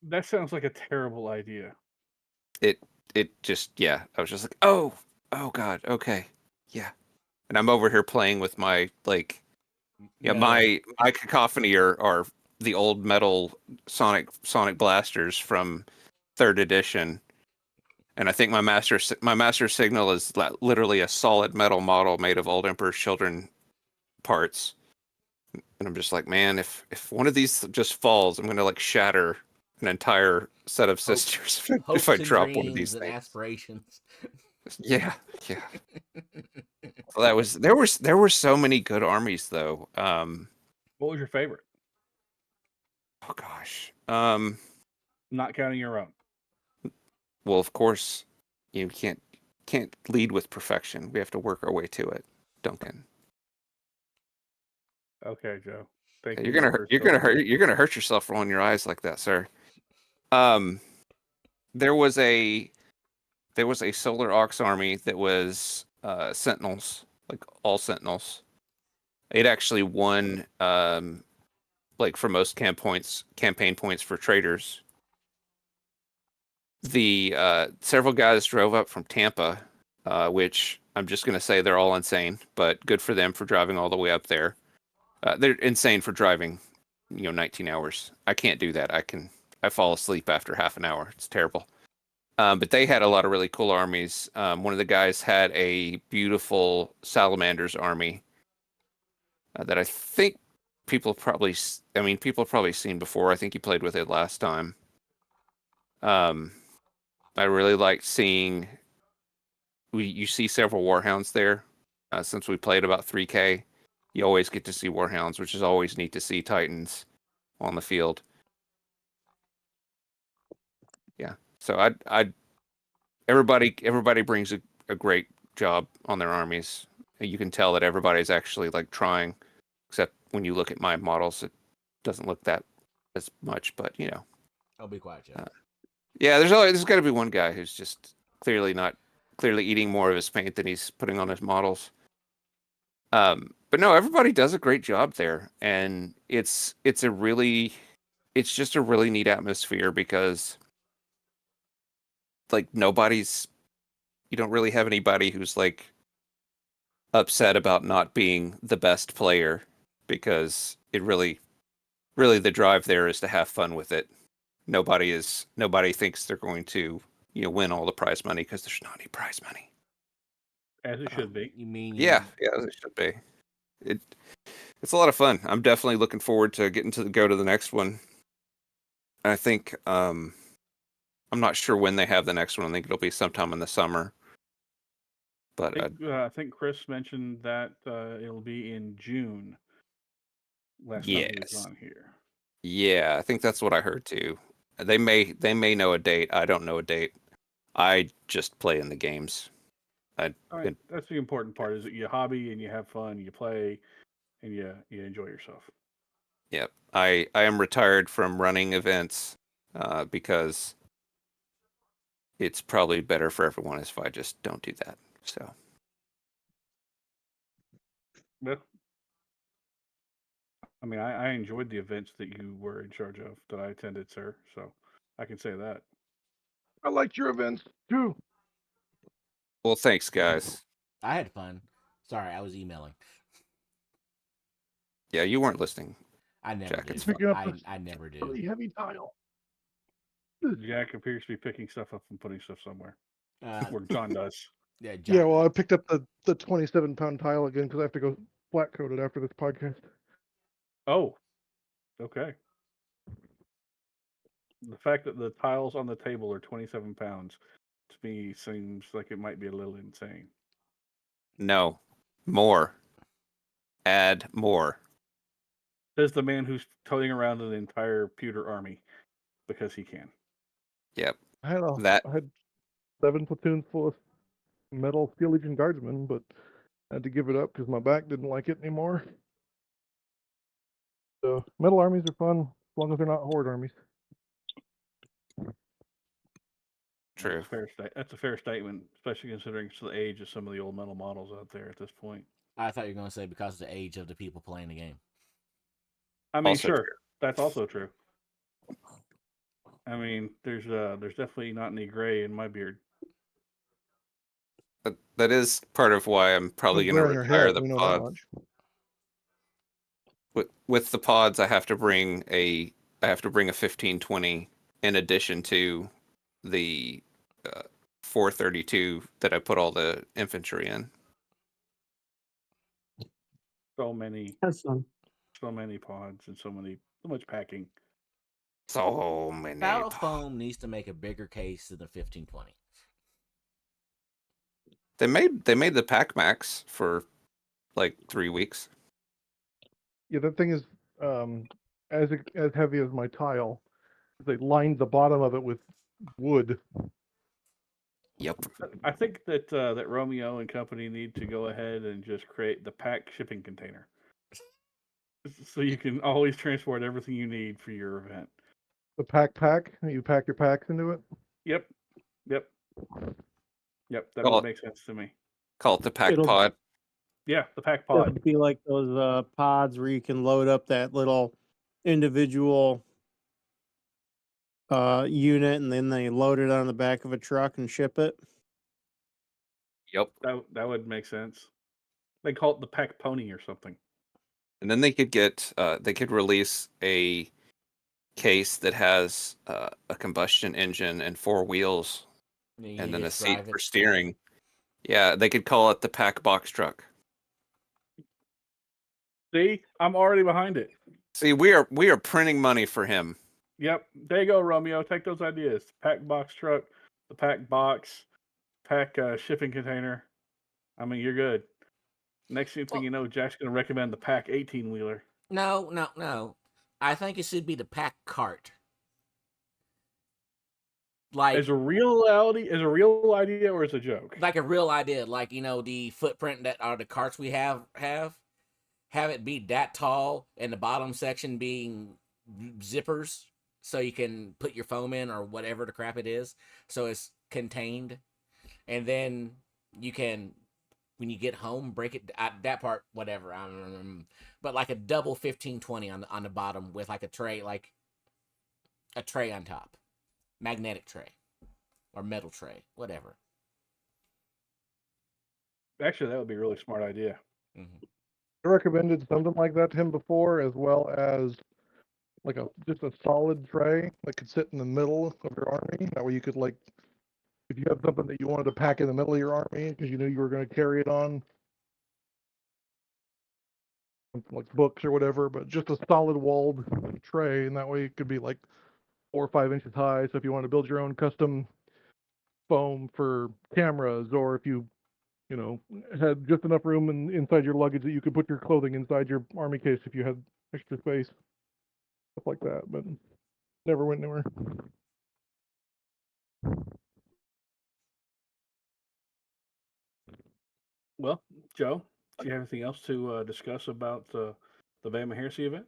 That sounds like a terrible idea. It just, yeah. I was just like, oh God, okay, yeah. And I'm over here playing with my like, yeah, No. my cacophony are the old metal Sonic blasters from 3rd edition. And I think my master signal is literally a solid metal model made of Old Emperor's Children parts. And I'm just like, man, if one of these just falls, I'm gonna like shatter an entire set of sisters if I and drop one of these dreams and things. aspirations. Yeah. Well, there were so many good armies though. What was your favorite? Oh gosh. Not counting your own. Well, of course, you can't lead with perfection. We have to work our way to it, Duncan. Okay, Joe. Thank you. You're gonna hurt yourself rolling your eyes like that, sir. There was a Solar Aux army that was Sentinels, like all Sentinels. It actually won like for most campaign points for traders. The several guys drove up from Tampa, which I'm just gonna say they're all insane, but good for them for driving all the way up there. They're insane for driving, 19 hours. I can't do that. I fall asleep after half an hour. It's terrible. But they had a lot of really cool armies. One of the guys had a beautiful Salamanders army that I think people have probably seen before. I think you played with it last time. I really liked seeing. You see several Warhounds there. Since we played about 3K, you always get to see Warhounds, which is always neat to see Titans on the field. Yeah, so everybody brings a great job on their armies. You can tell that everybody's actually like trying, except when you look at my models, it doesn't look that as much. But I'll be quiet, Joe. yeah, there's got to be one guy who's just clearly eating more of his paint than he's putting on his models. But no, everybody does a great job there, and it's just a really neat atmosphere because like you don't really have anybody who's like upset about not being the best player, because it really the drive there is to have fun with it. Nobody thinks they're going to win all the prize money, because there's not any prize money. As it should be. You mean Yeah, as it should be. It's a lot of fun. I'm definitely looking forward to getting to go to the next one. I think I'm not sure when they have the next one. I think it'll be sometime in the summer. But I think Chris mentioned that it'll be in June. Last time he was on here. Yeah, I think that's what I heard too. They may know a date. I don't know a date. I just play in the games. That's the important part, is that you hobby and you have fun, you play, and you enjoy yourself. Yep. I am retired from running events because it's probably better for everyone if I just don't do that. So. Yeah. I mean, I enjoyed the events that you were in charge of, that I attended, sir. So I can say that. I liked your events too. Well, thanks, guys. I had fun. Sorry, I was emailing. Yeah, you weren't listening. I never Jackets. do. Picking up I never do. really heavy tile. Jack appears to be picking stuff up and putting stuff somewhere. Where John does. Yeah, John. Yeah, well, I picked up the 27-pound tile again because I have to go flat coat it after this podcast. Oh, okay. The fact that the tiles on the table are 27 pounds to me seems like it might be a little insane. No, more. Add more. Says the man who's toting around an entire pewter army because he can. Yep. I had 7 platoons full of Metal Steel Legion Guardsman, but I had to give it up because my back didn't like it anymore. So metal armies are fun as long as they're not horde armies. True. That's a fair statement, especially considering the age of some of the old metal models out there at this point. I thought you were going to say because of the age of the people playing the game. I mean, Also sure, true. that's also true. I mean, there's definitely not any gray in my beard. But that is part of why I'm probably going to Wearing your hair, retire the we know that pod. much. With the pods, I have to bring a 1520 in addition to the 432 that I put all the infantry in. So many That's fun. pods and so much packing. So many. Battle Foam needs to make a bigger case than the 1520. They made the Pac Max for like 3 weeks. Yeah, that thing is as heavy as my tile. They lined the bottom of it with wood. Yep. I think that Romeo and company need to go ahead and just create the pack shipping container, so you can always transport everything you need for your event. The pack, you pack your packs into it. Yep. That Call would it- make sense to me. Call it the Pac It'll- Pod. Yeah, the pack It'll pod. be like those pods where you can load up that little individual unit, and then they load it on the back of a truck and ship it. Yep. That would make sense. They call it the pack pony or something. And then they could release a case that has a combustion engine and 4 wheels and then a seat for steering. Yeah, they could call it the Pack Box Truck. See, I'm already behind it. See, we are printing money for him. Yep, there you go, Romeo. Take those ideas. Pack box truck, the pack box, pack shipping container. I mean, you're good. Next thing you know, Jack's going to recommend the pack 18-wheeler. No. I think it should be the pack cart. Like As a real idea, or as a joke? Like a real idea, like the footprint that are the carts we have it be that tall, and the bottom section being zippers, so you can put your foam in or whatever the crap it is, so it's contained, and then you can, when you get home, break it that part, whatever. But like a double 1520 on the bottom with like a tray on top, magnetic tray or metal tray, whatever. Actually, that would be a really smart idea. Mm-hmm. I recommended something like that to him before, as well as like just a solid tray that could sit in the middle of your army. That way you could, like, if you have something that you wanted to pack in the middle of your army because you knew you were going to carry it on, something like books or whatever, but just a solid walled tray, and that way it could be like 4 or 5 inches high. So if you want to build your own custom foam for cameras, or if you had just enough room inside your luggage that you could put your clothing inside your army case if you had extra space, stuff like that, but never went anywhere. Well, Joe, do you have anything else to discuss about the Bama Heresy event?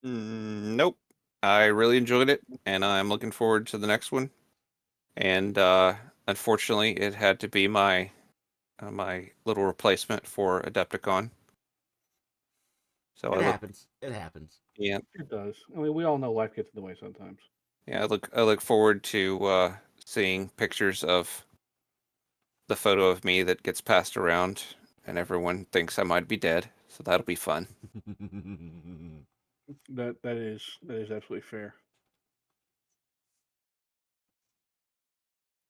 Nope. I really enjoyed it, and I'm looking forward to the next one. And unfortunately, it had to be my little replacement for Adepticon. So It happens. Yeah, It does. I mean, we all know life gets in the way sometimes. yeah. I look forward to seeing pictures of the photo of me that gets passed around, and everyone thinks I might be dead. So that'll be fun. That is absolutely fair.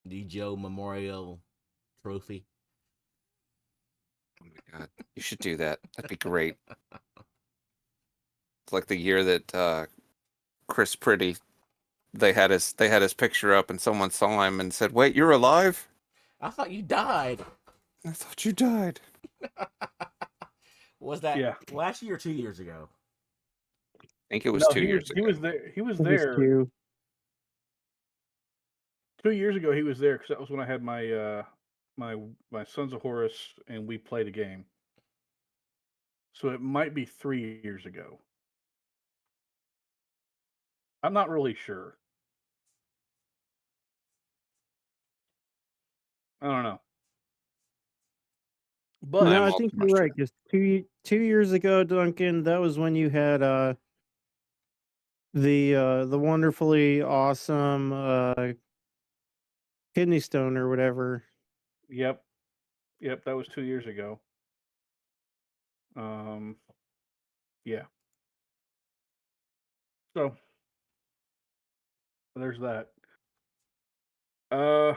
The Joe Memorial Trophy. Oh my god, you should do that. That'd be great. It's like the year that Chris Pretty, they had his picture up, and someone saw him and said, "Wait, you're alive? I thought you died." I thought you died." Was that Yeah. last year or 2 years ago? I think it was No, 2 years ago. He was there. He was Just there. two. 2 years ago he was there because that was when I had my Sons of Horus and we played a game. So it might be 3 years ago. I'm not really sure. I don't know. But No, I'm I all think too you're much. right. Because 2 years ago, Duncan, that was when you had the wonderfully awesome kidney stone or whatever. yep, that was 2 years ago. Um, yeah. So there's that. Uh,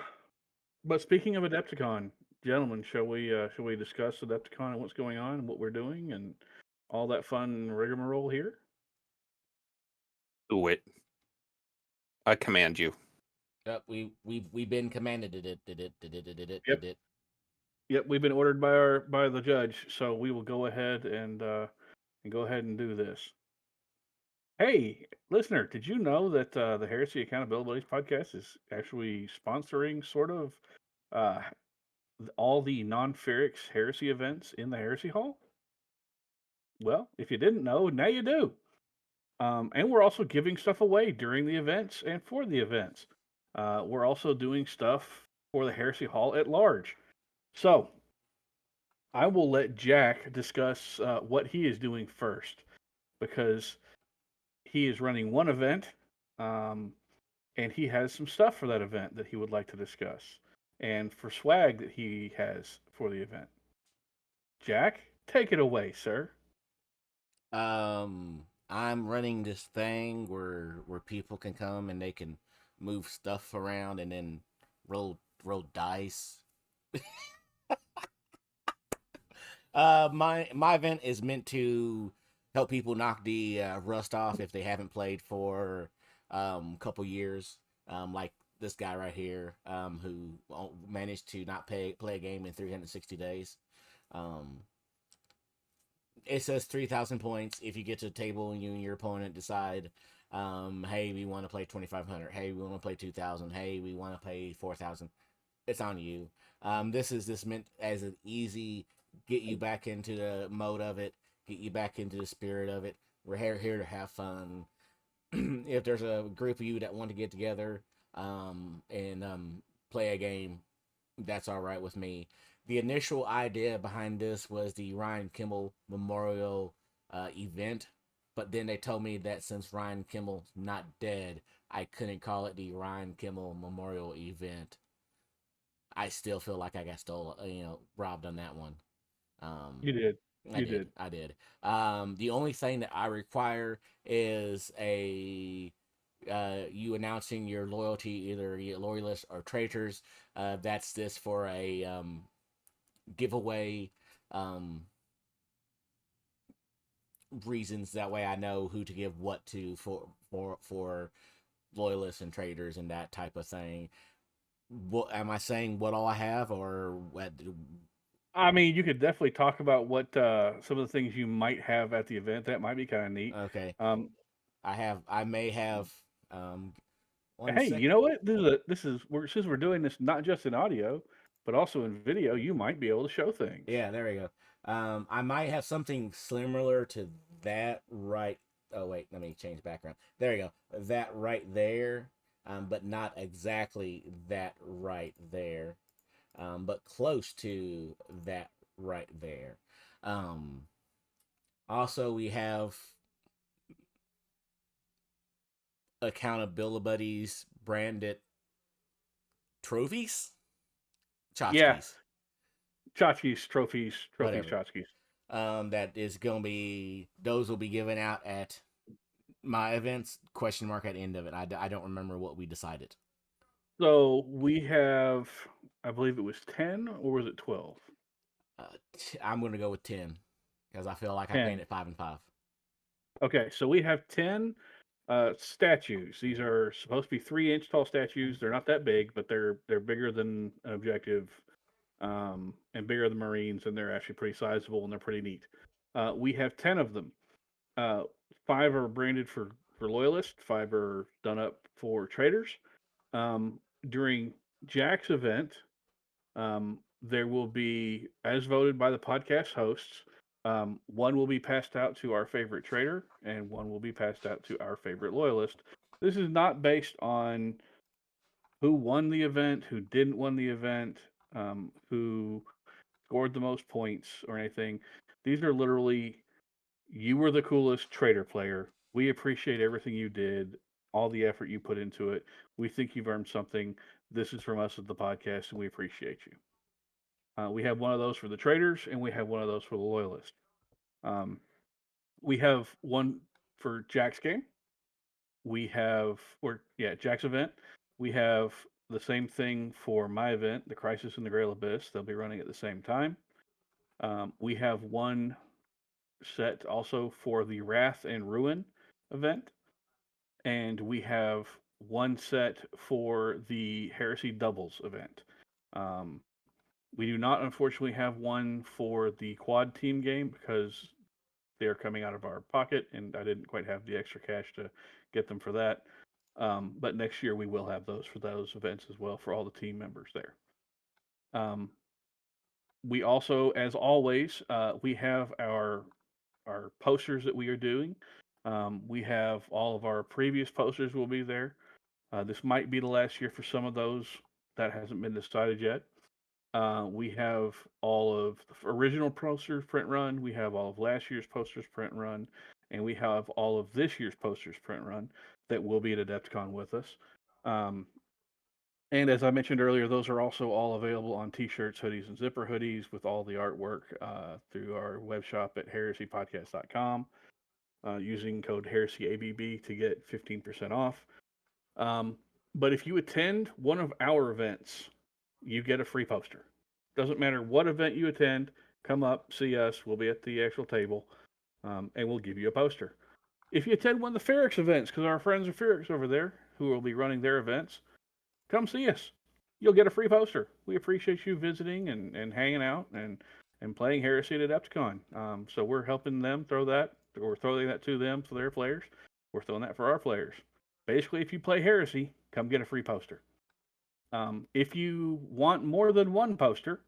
but speaking of Adepticon, gentlemen, shall we discuss Adepticon and what's going on and what we're doing and all that fun rigmarole here? Do it. I command you. Yep, we've been commanded did Yep. it. Yep, we've been ordered by the judge, so we will go ahead and go ahead and do this. Hey, listener, did you know that the Heresy Accountabilibuddies podcast is actually sponsoring sort of uh, all the non-Ferrix Heresy events in the Heresy Hall? Well, if you didn't know, now you do. And we're also giving stuff away during the events and for the events. We're also doing stuff for the Heresy Hall at large. So I will let Jack discuss what he is doing first because he is running one event and he has some stuff for that event that he would like to discuss and for swag that he has for the event. Jack, take it away, sir. I'm running this thing where people can come and they can move stuff around and then roll dice. My event is meant to help people knock the rust off if they haven't played for a couple years. Like this guy right here, who managed to not play a game in 360 days. Um, it says 3,000 points if you get to the table and you and your opponent decide, hey, we want to play 2,500. Hey, we want to play 2,000. Hey, we want to play 4,000. It's on you. This is meant as an easy get you back into the mode of it, get you back into the spirit of it. We're here to have fun. If there's a group of you that want to get together and play a game, that's all right with me. The initial idea behind this was the Ryan Kimmel Memorial event, but then they told me that since Ryan Kimmel's not dead, I couldn't call it the Ryan Kimmel Memorial event. I still feel like I got robbed on that one. You did. I did. The only thing that I require is you announcing your loyalty, either loyalists or traitors. That's this for a giveaway reasons. That way, I know who to give what to for loyalists and traitors and that type of thing. What am I saying? What all I have, or what? I mean, you could definitely talk about what some of the things you might have at the event. That might be kind of neat. Okay, I may have. One Hey, you second. know what? Since we're doing this not just in audio, but also in video, you might be able to show things. Yeah, there we go. I might have something similar to that right. Oh wait, let me change background. There you go. That right there, but not exactly that right there, but close to that right there. Um, Also, we have Accountabilibuddies branded trophies, Yeah, tchotchkes, trophies, whatever. tchotchkes. That is going to be, those will be given out at my events, question mark at the end of it. I don't remember what we decided. So we have, I believe it was 10 or was it 12? I'm going to go with 10 because I feel like I 10. painted 5 and 5. Okay, so we have 10 statues. These are supposed to be 3-inch tall statues. They're not that big, but they're bigger than an objective, and bigger than Marines, and they're actually pretty sizable and they're pretty neat. We have 10 of them. 5 are branded for loyalists. 5 are done up for traders. during Jack's event, there will be, as voted by the podcast hosts, one will be passed out to our favorite trader, and one will be passed out to our favorite loyalist. This is not based on who won the event, who didn't win the event, who scored the most points, or anything. These are literally, you were the coolest trader player. We appreciate everything you did, all the effort you put into it. We think you've earned something. This is from us at the podcast, and we appreciate you. We have one of those for the traders, and we have one of those for the loyalists. We have one for Jack's game. We have, Jack's event. We have the same thing for my event, the Crisis in the Grail Abyss. They'll be running at the same time. We have one set also for the Wrath and Ruin event, and we have one set for the Heresy Doubles event. We do not, unfortunately, have one for the quad team game because they are coming out of our pocket, and I didn't quite have the extra cash to get them for that. But next year we will have those for those events as well for all the team members there. We also, as always, we have our posters that we are doing. We have all of our previous posters will be there. This might be the last year for some of those. That hasn't been decided yet. We have all of the original posters print run. We have all of last year's posters print run. And we have all of this year's posters print run that will be at Adepticon with us. And as I mentioned earlier, those are also all available on t-shirts, hoodies, and zipper hoodies with all the artwork through our web shop at heresypodcast.com using code HeresyABB to get 15% off. But if you attend one of our events, you get a free poster. Doesn't matter what event you attend, come up, see us. We'll be at the actual table, and we'll give you a poster. If you attend one of the Ferrix events, because our friends are Ferrix over there who will be running their events, come see us. You'll get a free poster. We appreciate you visiting and hanging out and playing Heresy at Adepticon. So we're helping them throw that, or throwing that to them for their players. We're throwing that for our players. Basically, if you play Heresy, come get a free poster. If you want more than one poster,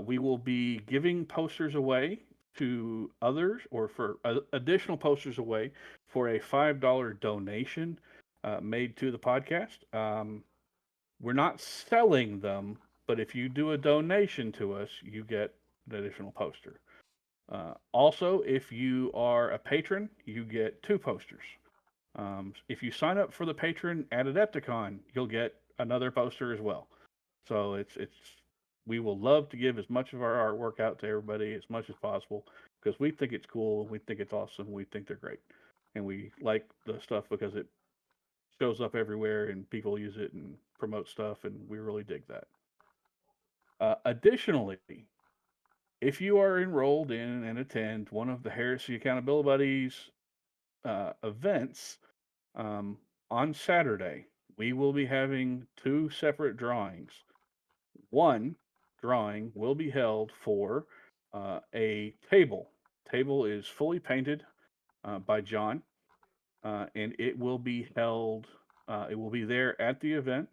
we will be giving posters away to others, or for additional posters away for a $5 donation made to the podcast. We're not selling them, but if you do a donation to us, you get an additional poster. Also, if you are a patron, you get 2 posters. If you sign up for the patron at Adepticon, you'll get another poster as well. So we will love to give as much of our artwork out to everybody as much as possible because we think it's cool, we think it's awesome, we think they're great, and we like the stuff because it shows up everywhere and people use it and promote stuff, and we really dig that. Additionally, if you are enrolled in and attend one of the Heresy Accountability Buddies events on Saturday, we will be having 2 separate drawings. One drawing will be held for a table. Table is fully painted by John, and it will be held, it will be there at the event.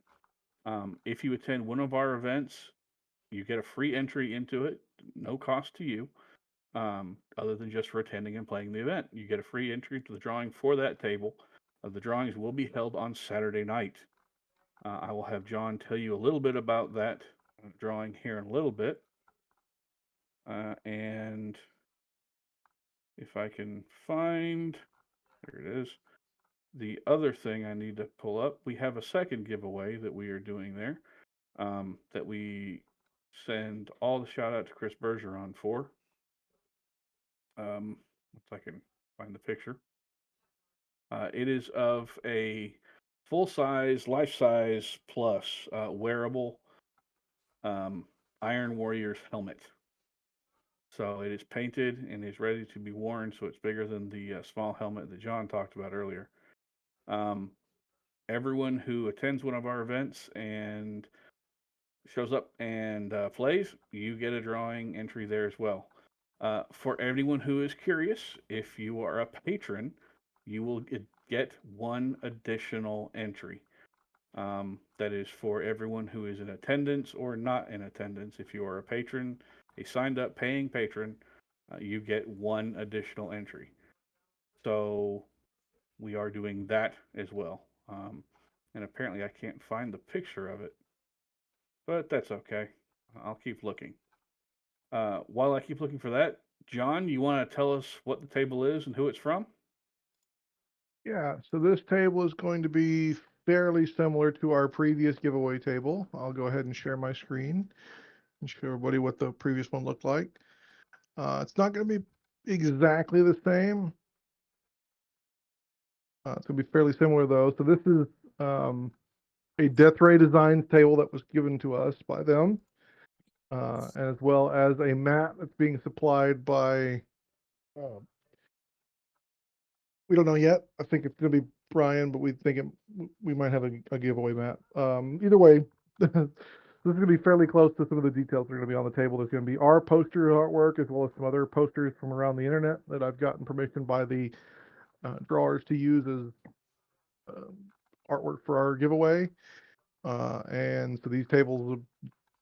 If you attend one of our events, you get a free entry into it, no cost to you, other than just for attending and playing the event. You get a free entry to the drawing for that table. The drawings will be held on Saturday night. I will have John tell you a little bit about that drawing here in a little bit. And if I can find, there it is, the other thing I need to pull up, we have a second giveaway that we are doing there that we send all the shout out to Chris Bergeron for. If I can find the picture. It is of a full-size, life-size plus wearable Iron Warriors helmet. So it is painted and is ready to be worn, so it's bigger than the small helmet that John talked about earlier. Everyone who attends one of our events and shows up and plays, you get a drawing entry there as well. For anyone who is curious, if you are a patron, you will get 1 additional entry. That is for everyone who is in attendance or not in attendance. If you are a patron, a signed up paying patron, you get one additional entry. So we are doing that as well. And apparently I can't find the picture of it, but that's okay. I'll keep looking. While I keep looking for that, John, you want to tell us what the table is and who it's from? Yeah, so this table is going to be fairly similar to our previous giveaway table. I'll go ahead and share my screen and show everybody what the previous one looked like. It's not going to be exactly the same. It's going to be fairly similar though. So this is a Death Ray Designs table that was given to us by them, as well as a mat that's being supplied by, we don't know yet. I think it's going to be Brian, but we think we might have a giveaway mat. Either way, this is going to be fairly close to some of the details that are going to be on the table. There's going to be our poster artwork as well as some other posters from around the internet that I've gotten permission by the drawers to use as artwork for our giveaway. And so these tables,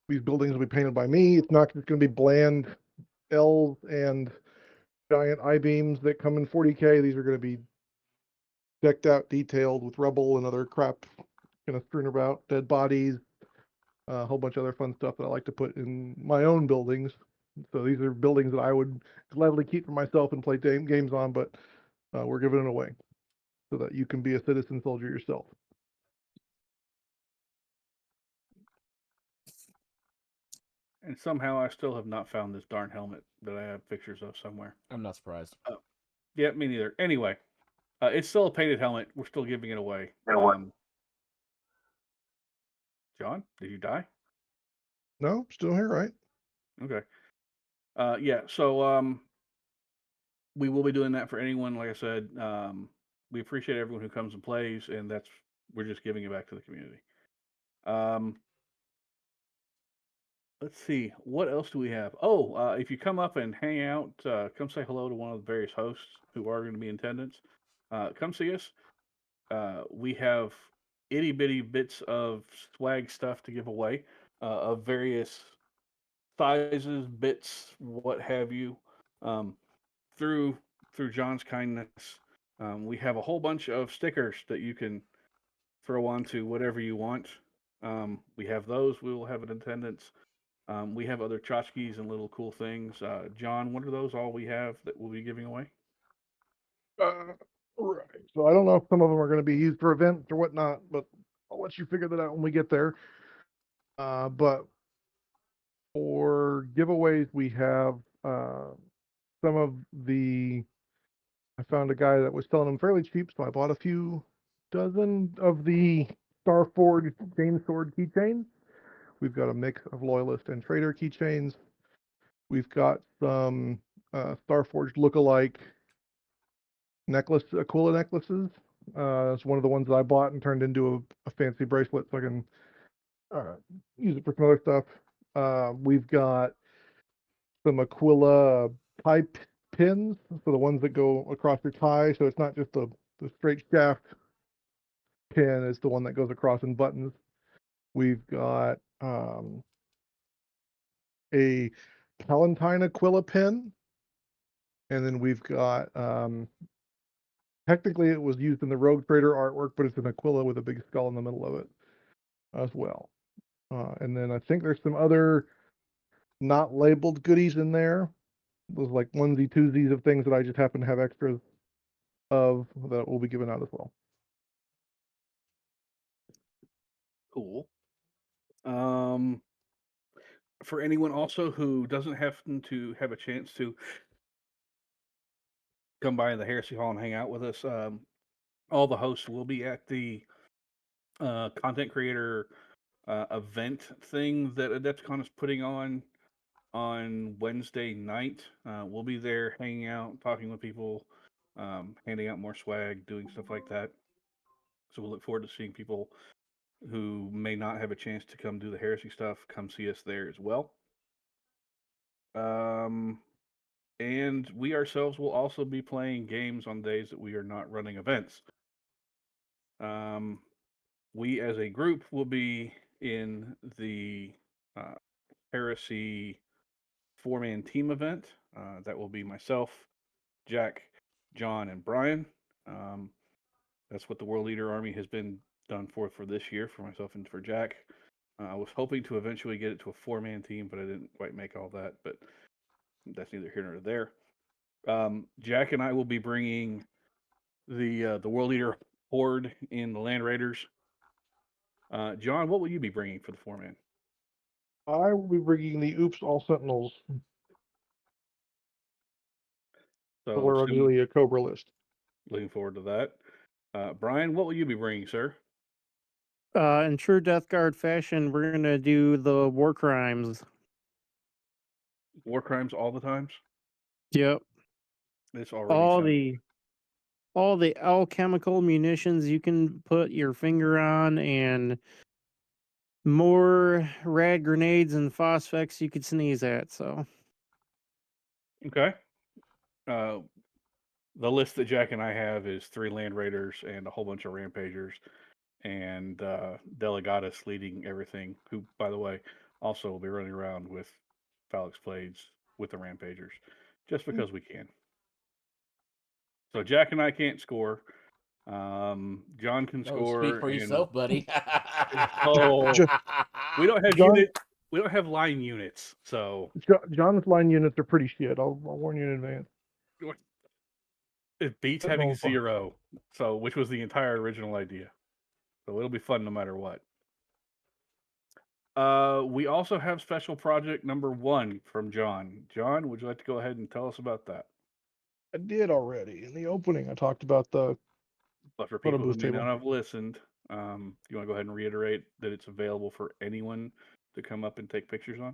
these buildings will be painted by me. It's not just going to be bland L's and giant I-beams that come in 40K. These are going to be decked out, detailed with rubble and other crap kind of strewn about, dead bodies, a whole bunch of other fun stuff that I like to put in my own buildings. So these are buildings that I would gladly keep for myself and play games on, but we're giving it away so that you can be a citizen soldier yourself. And somehow I still have not found this darn helmet that I have pictures of somewhere. I'm not surprised. Yeah, me neither. Anyway, it's still a painted helmet. We're still giving it away. John, did you die? No, still here, right? Okay. Yeah, so we will be doing that for anyone. Like I said, we appreciate everyone who comes and plays, and we're just giving it back to the community. Let's see, what else do we have? Oh, if you come up and hang out, come say hello to one of the various hosts who are going to be in attendance. Come see us. We have itty bitty bits of swag stuff to give away of various sizes, bits, what have you. Um, through John's kindness, we have a whole bunch of stickers that you can throw onto whatever you want. We have those. We will have in attendance. We have other tchotchkes and little cool things. John, what are those all we have that we'll be giving away? Right. So I don't know if some of them are going to be used for events or whatnot, but I'll let you figure that out when we get there. But for giveaways, we have some of the. I found a guy that was selling them fairly cheap, so I bought a few dozen of the Starforged James Sword keychains. We've got a mix of Loyalist and Traitor keychains. We've got some Starforged look-alike Aquila necklaces. It's one of the ones that I bought and turned into a fancy bracelet so I can use it for some other stuff. We've got some Aquila pipe pins, so the ones that go across your tie, so it's not just the straight shaft pin, it's the one that goes across in buttons. We've got a Palatine Aquila pin, and then we've got technically it was used in the Rogue Trader artwork, but it's an Aquila with a big skull in the middle of it as well. And then I think there's some other not labeled goodies in there. Those like onesie twosies of things that I just happen to have extras of that will be given out as well. Cool. For anyone also who doesn't happen to have a chance to come by the Heresy Hall and hang out with us, all the hosts will be at the content creator event thing that Adeption is putting on Wednesday night. We'll be there hanging out, talking with people, handing out more swag, doing stuff like that. So we'll look forward to seeing people who may not have a chance to come do the Heresy stuff, come see us there as well. And we ourselves will also be playing games on days that we are not running events. we as a group will be in the Heresy 4-man team event. That will be myself, Jack, John, and Brian. That's what the World Leader Army has been done for this year, for myself and for Jack. I was hoping to eventually get it to a 4-man team, but I didn't quite make all that. But that's neither here nor there. Jack and I will be bringing the World Leader Horde in the Land Raiders. John, what will you be bringing for the 4-man? I will be bringing the Oops All Sentinels. So we're on a Cobra list. Looking forward to that. Brian, what will you be bringing, sir? In true Death Guard fashion, we're gonna do the war crimes. War crimes all the times? Yep. It's already all the alchemical munitions you can put your finger on, and more rad grenades and phosphex you could sneeze at. So okay. The list that Jack and I have is 3 Land Raiders and a whole bunch of Rampagers, and Delegatus leading everything, who, by the way, also will be running around with Phalanx Blades with the Rampagers, just because we can. So Jack and I can't score. John can score. Speak for yourself, buddy. We don't have John- We don't have line units, so John's line units are pretty shit. I'll warn you in advance. it beats having 0, so which was the entire original idea. So it'll be fun no matter what. We also have special project number 1 from John. John, would you like to go ahead and tell us about that? I did already in the opening. I talked about the. But for Photo people who booth may table. not have listened, you want to go ahead and reiterate that it's available for anyone to come up and take pictures on?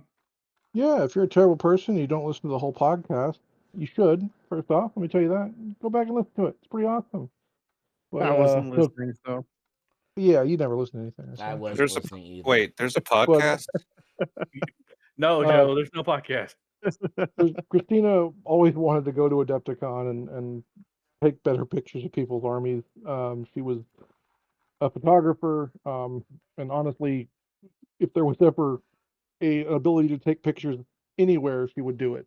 Yeah, if you're a terrible person, you don't listen to the whole podcast. You should. First off, let me tell you that. Go back and listen to it. It's pretty awesome. But, I wasn't listening. So yeah, you never listen to anything. I wasn't There's listening either. Wait, there's a podcast? No, Joe, there's no podcast. Christina always wanted to go to Adepticon and take better pictures of people's armies. She was a photographer, and honestly, if there was ever an ability to take pictures anywhere, she would do it.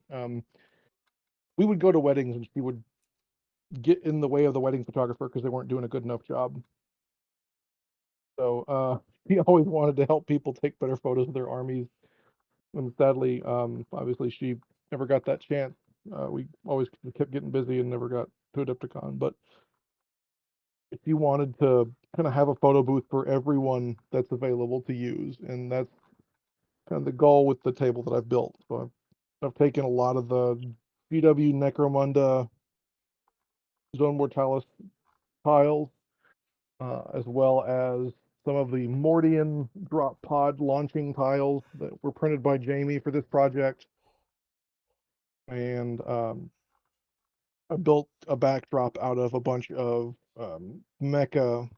We would go to weddings and she would get in the way of the wedding photographer because they weren't doing a good enough job. So she always wanted to help people take better photos of their armies. And sadly, obviously she never got that chance. We always kept getting busy and never got to Adepticon. But if you wanted to kind of have a photo booth for everyone that's available to use, and that's kind of the goal with the table that I've built. So I've taken a lot of the GW Necromunda Zone Mortalis tiles, as well as some of the Mordian drop pod launching tiles that were printed by Jamie for this project. And I built a backdrop out of a bunch of mecha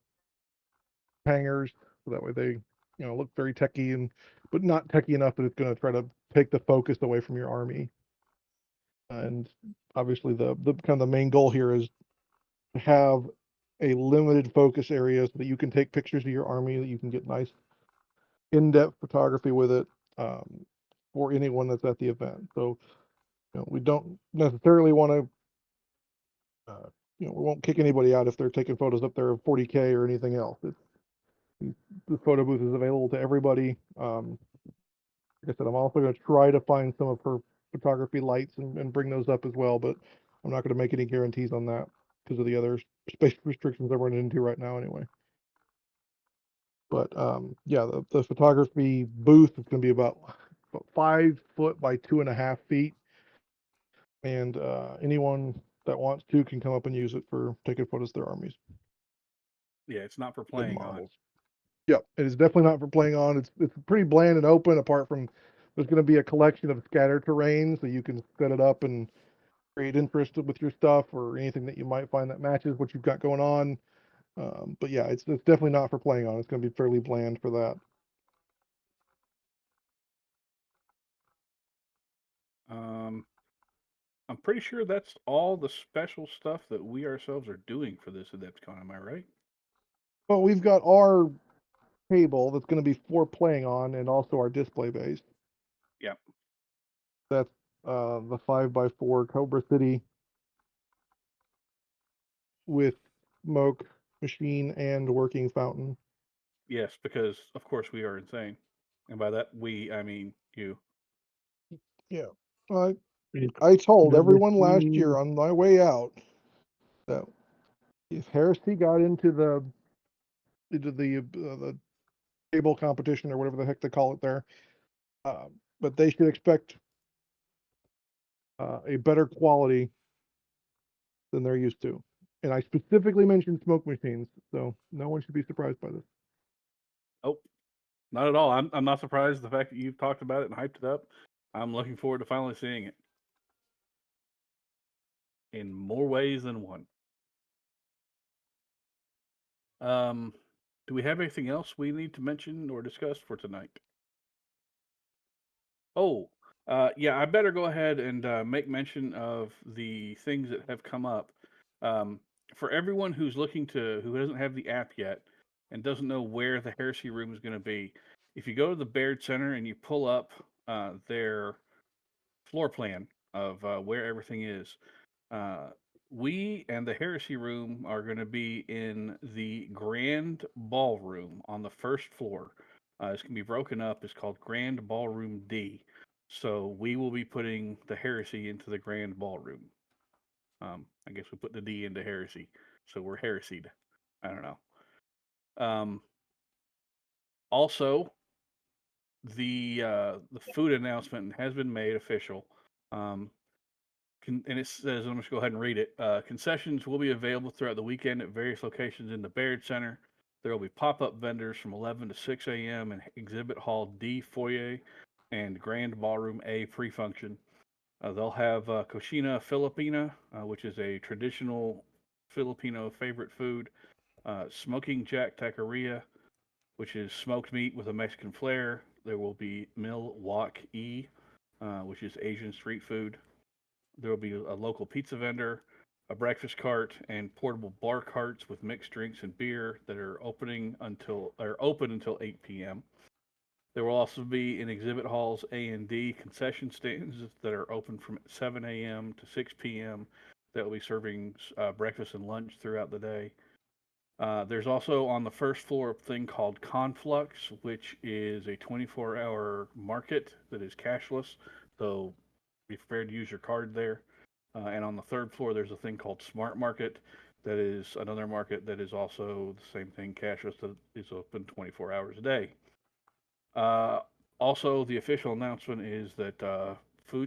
hangers, so that way they look very techy, but not techy enough that it's going to try to take the focus away from your army. And obviously the kind of the main goal here is to have a limited focus area so that you can take pictures of your army, that you can get nice in-depth photography with it, for anyone that's at the event. So we don't necessarily want to we won't kick anybody out if they're taking photos up there of 40K or anything else. The photo booth is available to everybody. Like I said, I'm also going to try to find some of her photography lights and bring those up as well, but I'm not going to make any guarantees on that because of the other space restrictions I'm running into right now anyway. But yeah, the photography booth is going to be about 5 foot by 2.5 feet. And anyone that wants to can come up and use it for taking photos of their armies. Yeah, it's not for playing on. Yep, it is definitely not for playing on. It's pretty bland and open, apart from there's going to be a collection of scattered terrain, so you can set it up and create interest with your stuff or anything that you might find that matches what you've got going on. But yeah, it's definitely not for playing on. It's going to be fairly bland for that. I'm pretty sure that's all the special stuff that we ourselves are doing for this Adepticon. Am I right? Well, we've got our table that's going to be for playing on, and also our display base. Yep. That's the 5x4 Cobra City with smoke machine and working fountain. Yes, because of course we are insane, and by that we I mean you. Yeah. I told everyone last year on my way out that if Heresy got into the table competition or whatever the heck they call it there, but they should expect a better quality than they're used to. And I specifically mentioned smoke machines, so no one should be surprised by this. Oh, not at all. I'm not surprised the fact that you've talked about it and hyped it up. I'm looking forward to finally seeing it in more ways than one. Do we have anything else we need to mention or discuss for tonight? Oh, yeah, I better go ahead and make mention of the things that have come up. For everyone who doesn't have the app yet and doesn't know where the Heresy Room is going to be, if you go to the Baird Center and you pull up their floor plan of where everything is, we and the Heresy Room are going to be in the Grand Ballroom on the first floor. It's going to be broken up. It's called Grand Ballroom D. So we will be putting the Heresy into the Grand Ballroom. I guess we put the D into Heresy, so we're heresied. I don't know. Also, the food announcement has been made official. And it says, I'm just go ahead and read it. Concessions will be available throughout the weekend at various locations in the Baird Center. There will be pop-up vendors from 11 to 6 a.m. in Exhibit Hall D foyer and Grand Ballroom A pre-function. They'll have Cochina Filipina, which is a traditional Filipino favorite food. Smoking Jack Taqueria, which is smoked meat with a Mexican flair. There will be Milwaukee, which is Asian street food. There will be a local pizza vendor, a breakfast cart, and portable bar carts with mixed drinks and beer that are open until 8 p.m. There will also be in exhibit halls A and D concession stands that are open from 7 a.m. to 6 p.m. that will be serving breakfast and lunch throughout the day. There's also on the first floor a thing called Conflux, which is a 24-hour market that is cashless, so be prepared to use your card there. And on the third floor, there's a thing called Smart Market that is another market that is also the same thing, cashless, that is open 24 hours a day. Also, the official announcement is that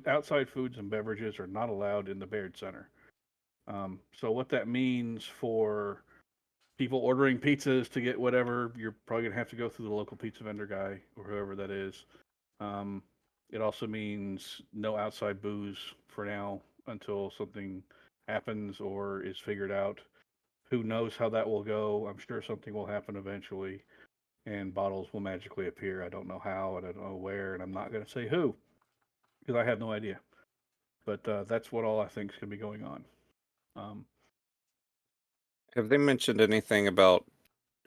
outside foods and beverages are not allowed in the Baird Center. So what that means for people ordering pizzas to get whatever, you're probably going to have to go through the local pizza vendor guy or whoever that is. It also means no outside booze for now until something happens or is figured out. Who knows how that will go? I'm sure something will happen eventually and bottles will magically appear. I don't know how and I don't know where, and I'm not going to say who because I have no idea. But that's what all I think is going to be going on. Have they mentioned anything about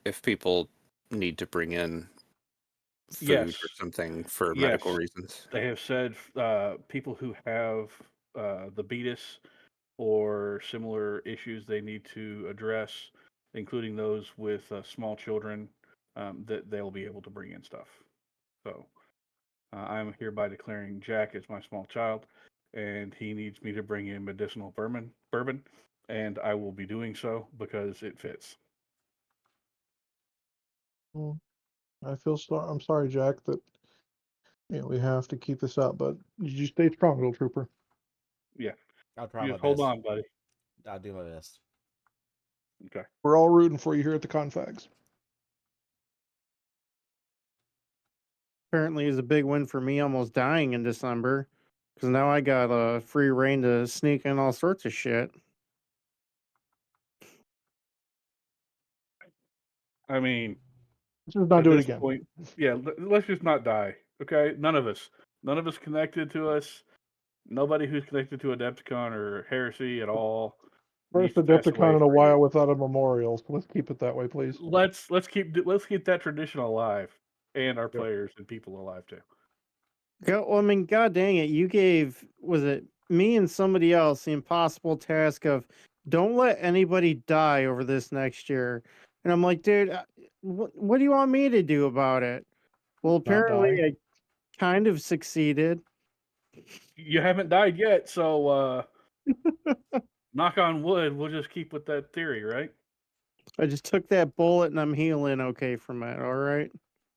if people need to bring in food Yes. or something for Yes. medical reasons? They have said people who have the beatus or similar issues they need to address, including those with small children, that they'll be able to bring in stuff. So I'm hereby declaring Jack as my small child, and he needs me to bring in medicinal bourbon, and I will be doing so because it fits. Well, I'm sorry, Jack, that we have to keep this up, but you stay strong, little trooper. Yeah. I'll try my Just hold best. on, buddy. I'll do my best. Okay. We're all rooting for you here at the Confags. Apparently is a big win for me almost dying in December because now I got a free reign to sneak in all sorts of shit. I mean, Let's just not at do it this again. point, yeah, let's just not die. Okay, none of us connected to us. Nobody who's connected to Adepticon or Heresy at all. First needs to pass away Adepticon in a for while you. without a memorial. So let's keep it that way, please. Let's keep that tradition alive, and our Yep. players and people alive too. Well, I mean, god dang it, you gave, was it me and somebody else, the impossible task of don't let anybody die over this next year. And I'm like, dude, what do you want me to do about it? Well, apparently die. I kind of succeeded. You haven't died yet, so knock on wood. We'll just keep with that theory, right? I just took that bullet and I'm healing okay from it. All right.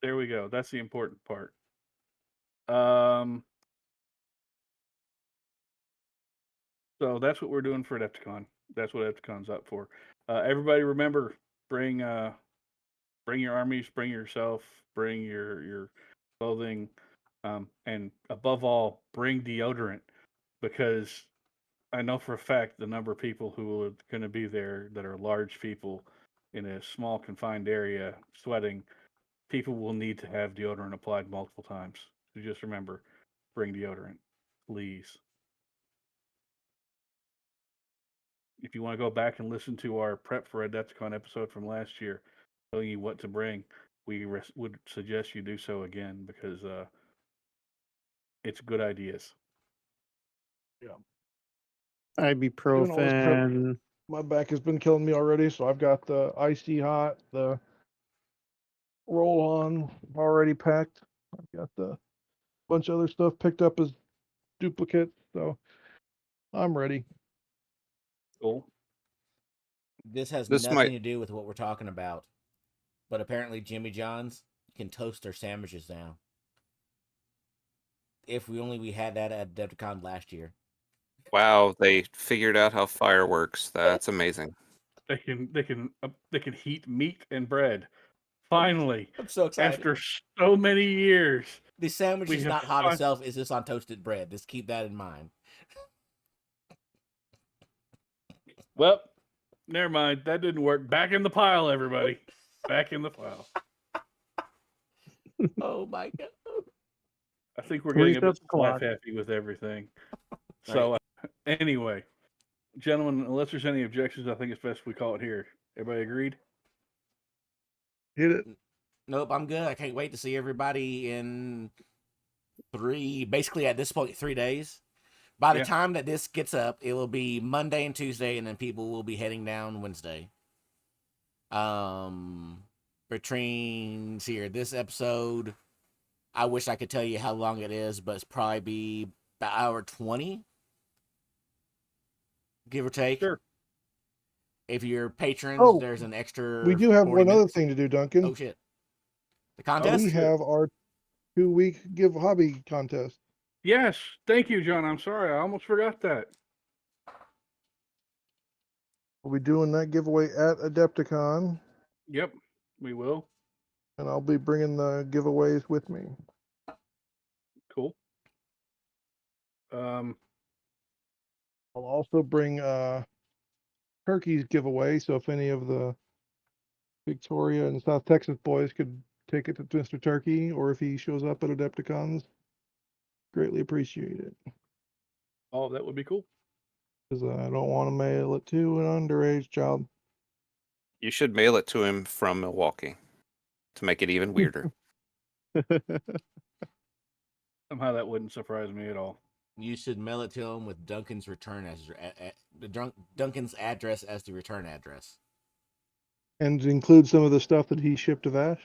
There we go. That's the important part. So that's what we're doing for Adepticon. That's what Adepticon's up for. Everybody, remember, bring your armies, bring yourself, bring your clothing, and above all, bring deodorant, because I know for a fact the number of people who are going to be there that are large people in a small confined area sweating, people will need to have deodorant applied multiple times. So just remember, bring deodorant, please. If you want to go back and listen to our prep for Adepticon episode from last year, telling you what to bring, we would suggest you do so again, because it's good ideas. Yeah. Ibuprofen. My back has been killing me already, so I've got the icy hot, the roll on already packed. I've got the bunch of other stuff picked up as duplicates, so I'm ready. Cool. This has This nothing might- to do with what we're talking about, but apparently Jimmy John's can toast their sandwiches now. If we had that at Adepticon last year. Wow, they figured out how fire works. That's amazing. They can heat meat and bread. Finally, I'm so excited. after so many years, The sandwich we is have not hot fin- itself, it's just on toasted bread. Just keep that in mind. well, never mind. That didn't work. Back in the pile, everybody. Back in the pile. Oh my god. I think we're getting a bit Reset the clock. happy with everything. So anyway, gentlemen, unless there's any objections, I think it's best we call it here. Everybody agreed? Hit it. Nope, I'm good. I can't wait to see everybody in basically at this point, 3 days. By the Yeah. time that this gets up, it will be Monday and Tuesday, and then people will be heading down Wednesday. Bertrine's here. This episode, I wish I could tell you how long it is, but it's probably be about hour 20, give or take. Sure. If you're patrons, Oh, there's an extra. We do have 40 one other minutes. thing to do, Duncan. Oh shit! The contest. We have our 2-week give hobby contest. Yes. Thank you, John. I'm sorry. I almost forgot that. We'll be doing that giveaway at Adepticon, Yep, we will. and I'll be bringing the giveaways with me. Cool. I'll also bring Turkey's giveaway, so if any of the Victoria and South Texas boys could take it to Mr. Turkey, or if he shows up at Adepticons, greatly appreciate it. Oh, that would be cool. Because I don't want to mail it to an underage child. You should mail it to him from Milwaukee to make it even weirder. Somehow that wouldn't surprise me at all. You should mail it to him with Duncan's return as Duncan's address as the return address. And include some of the stuff that he shipped to Vash.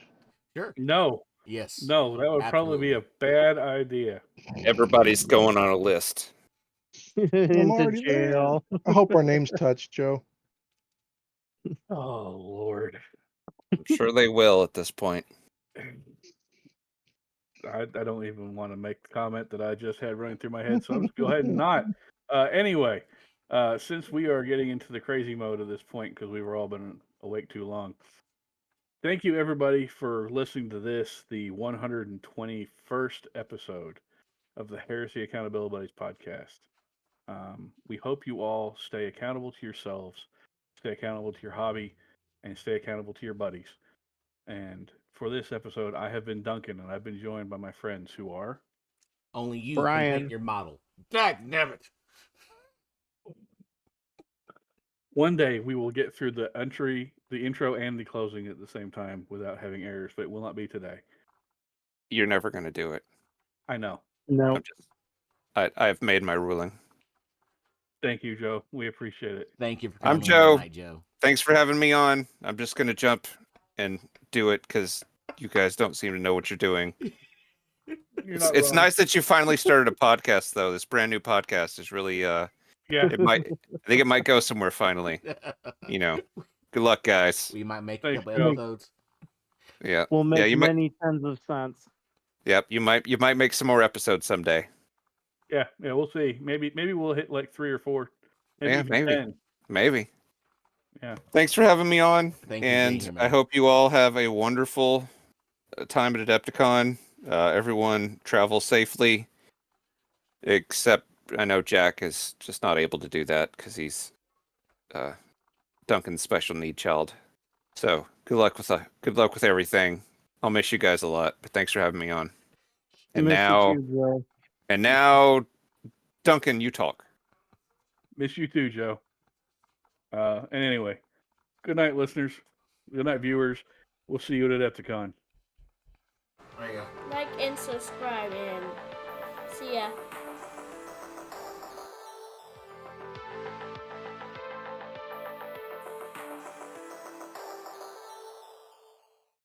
Sure. No. Yes. No, that would probably be a bad idea. Everybody's going on a list. Into already there. jail. I hope our name's touched, Joe. Oh, Lord. I'm sure they will at this point. I don't even want to make the comment that I just had running through my head, so I'll just go ahead and not. Anyway, since we are getting into the crazy mode at this point, because we've all been awake too long, thank you, everybody, for listening to this, the 121st episode of the Heresy Accountabilibuddies Podcast. We hope you all stay accountable to yourselves, stay accountable to your hobby, and stay accountable to your buddies. And for this episode, I have been Duncan, and I've been joined by my friends who are... Only you Brian. can paint your model. God damn it. One day we will get through the intro, and the closing at the same time without having errors, but it will not be today. You're never going to do it. I know. No. I've made my ruling. Thank you, Joe. We appreciate it. Thank you for I'm coming Joe. on tonight, Joe. Thanks for having me on. I'm just going to jump and do it because you guys don't seem to know what you're doing. It's nice that you finally started a podcast, though. This brand new podcast is really, I think it might go somewhere finally. You know, good luck, guys. We might make Thanks, a couple Joe. episodes. Yeah, We'll make you many tens of cents. Yep, you might make some more episodes someday. Yeah, we'll see. Maybe we'll hit like 3 or 4. Yeah, even maybe. 10. Maybe. Yeah. Thanks for having me on. Thank you, and Dean, I man. hope you all have a wonderful time at Adepticon. Everyone travel safely. Except I know Jack is just not able to do that because he's Duncan's special need child. So good luck with everything. I'll miss you guys a lot, but thanks for having me on. And Miss you now, too, Joe. and now, Duncan, you talk. Miss you too, Joe. And anyway, good night, listeners. Good night, viewers. We'll see you at Adepticon. There you go. Like and subscribe, and see ya.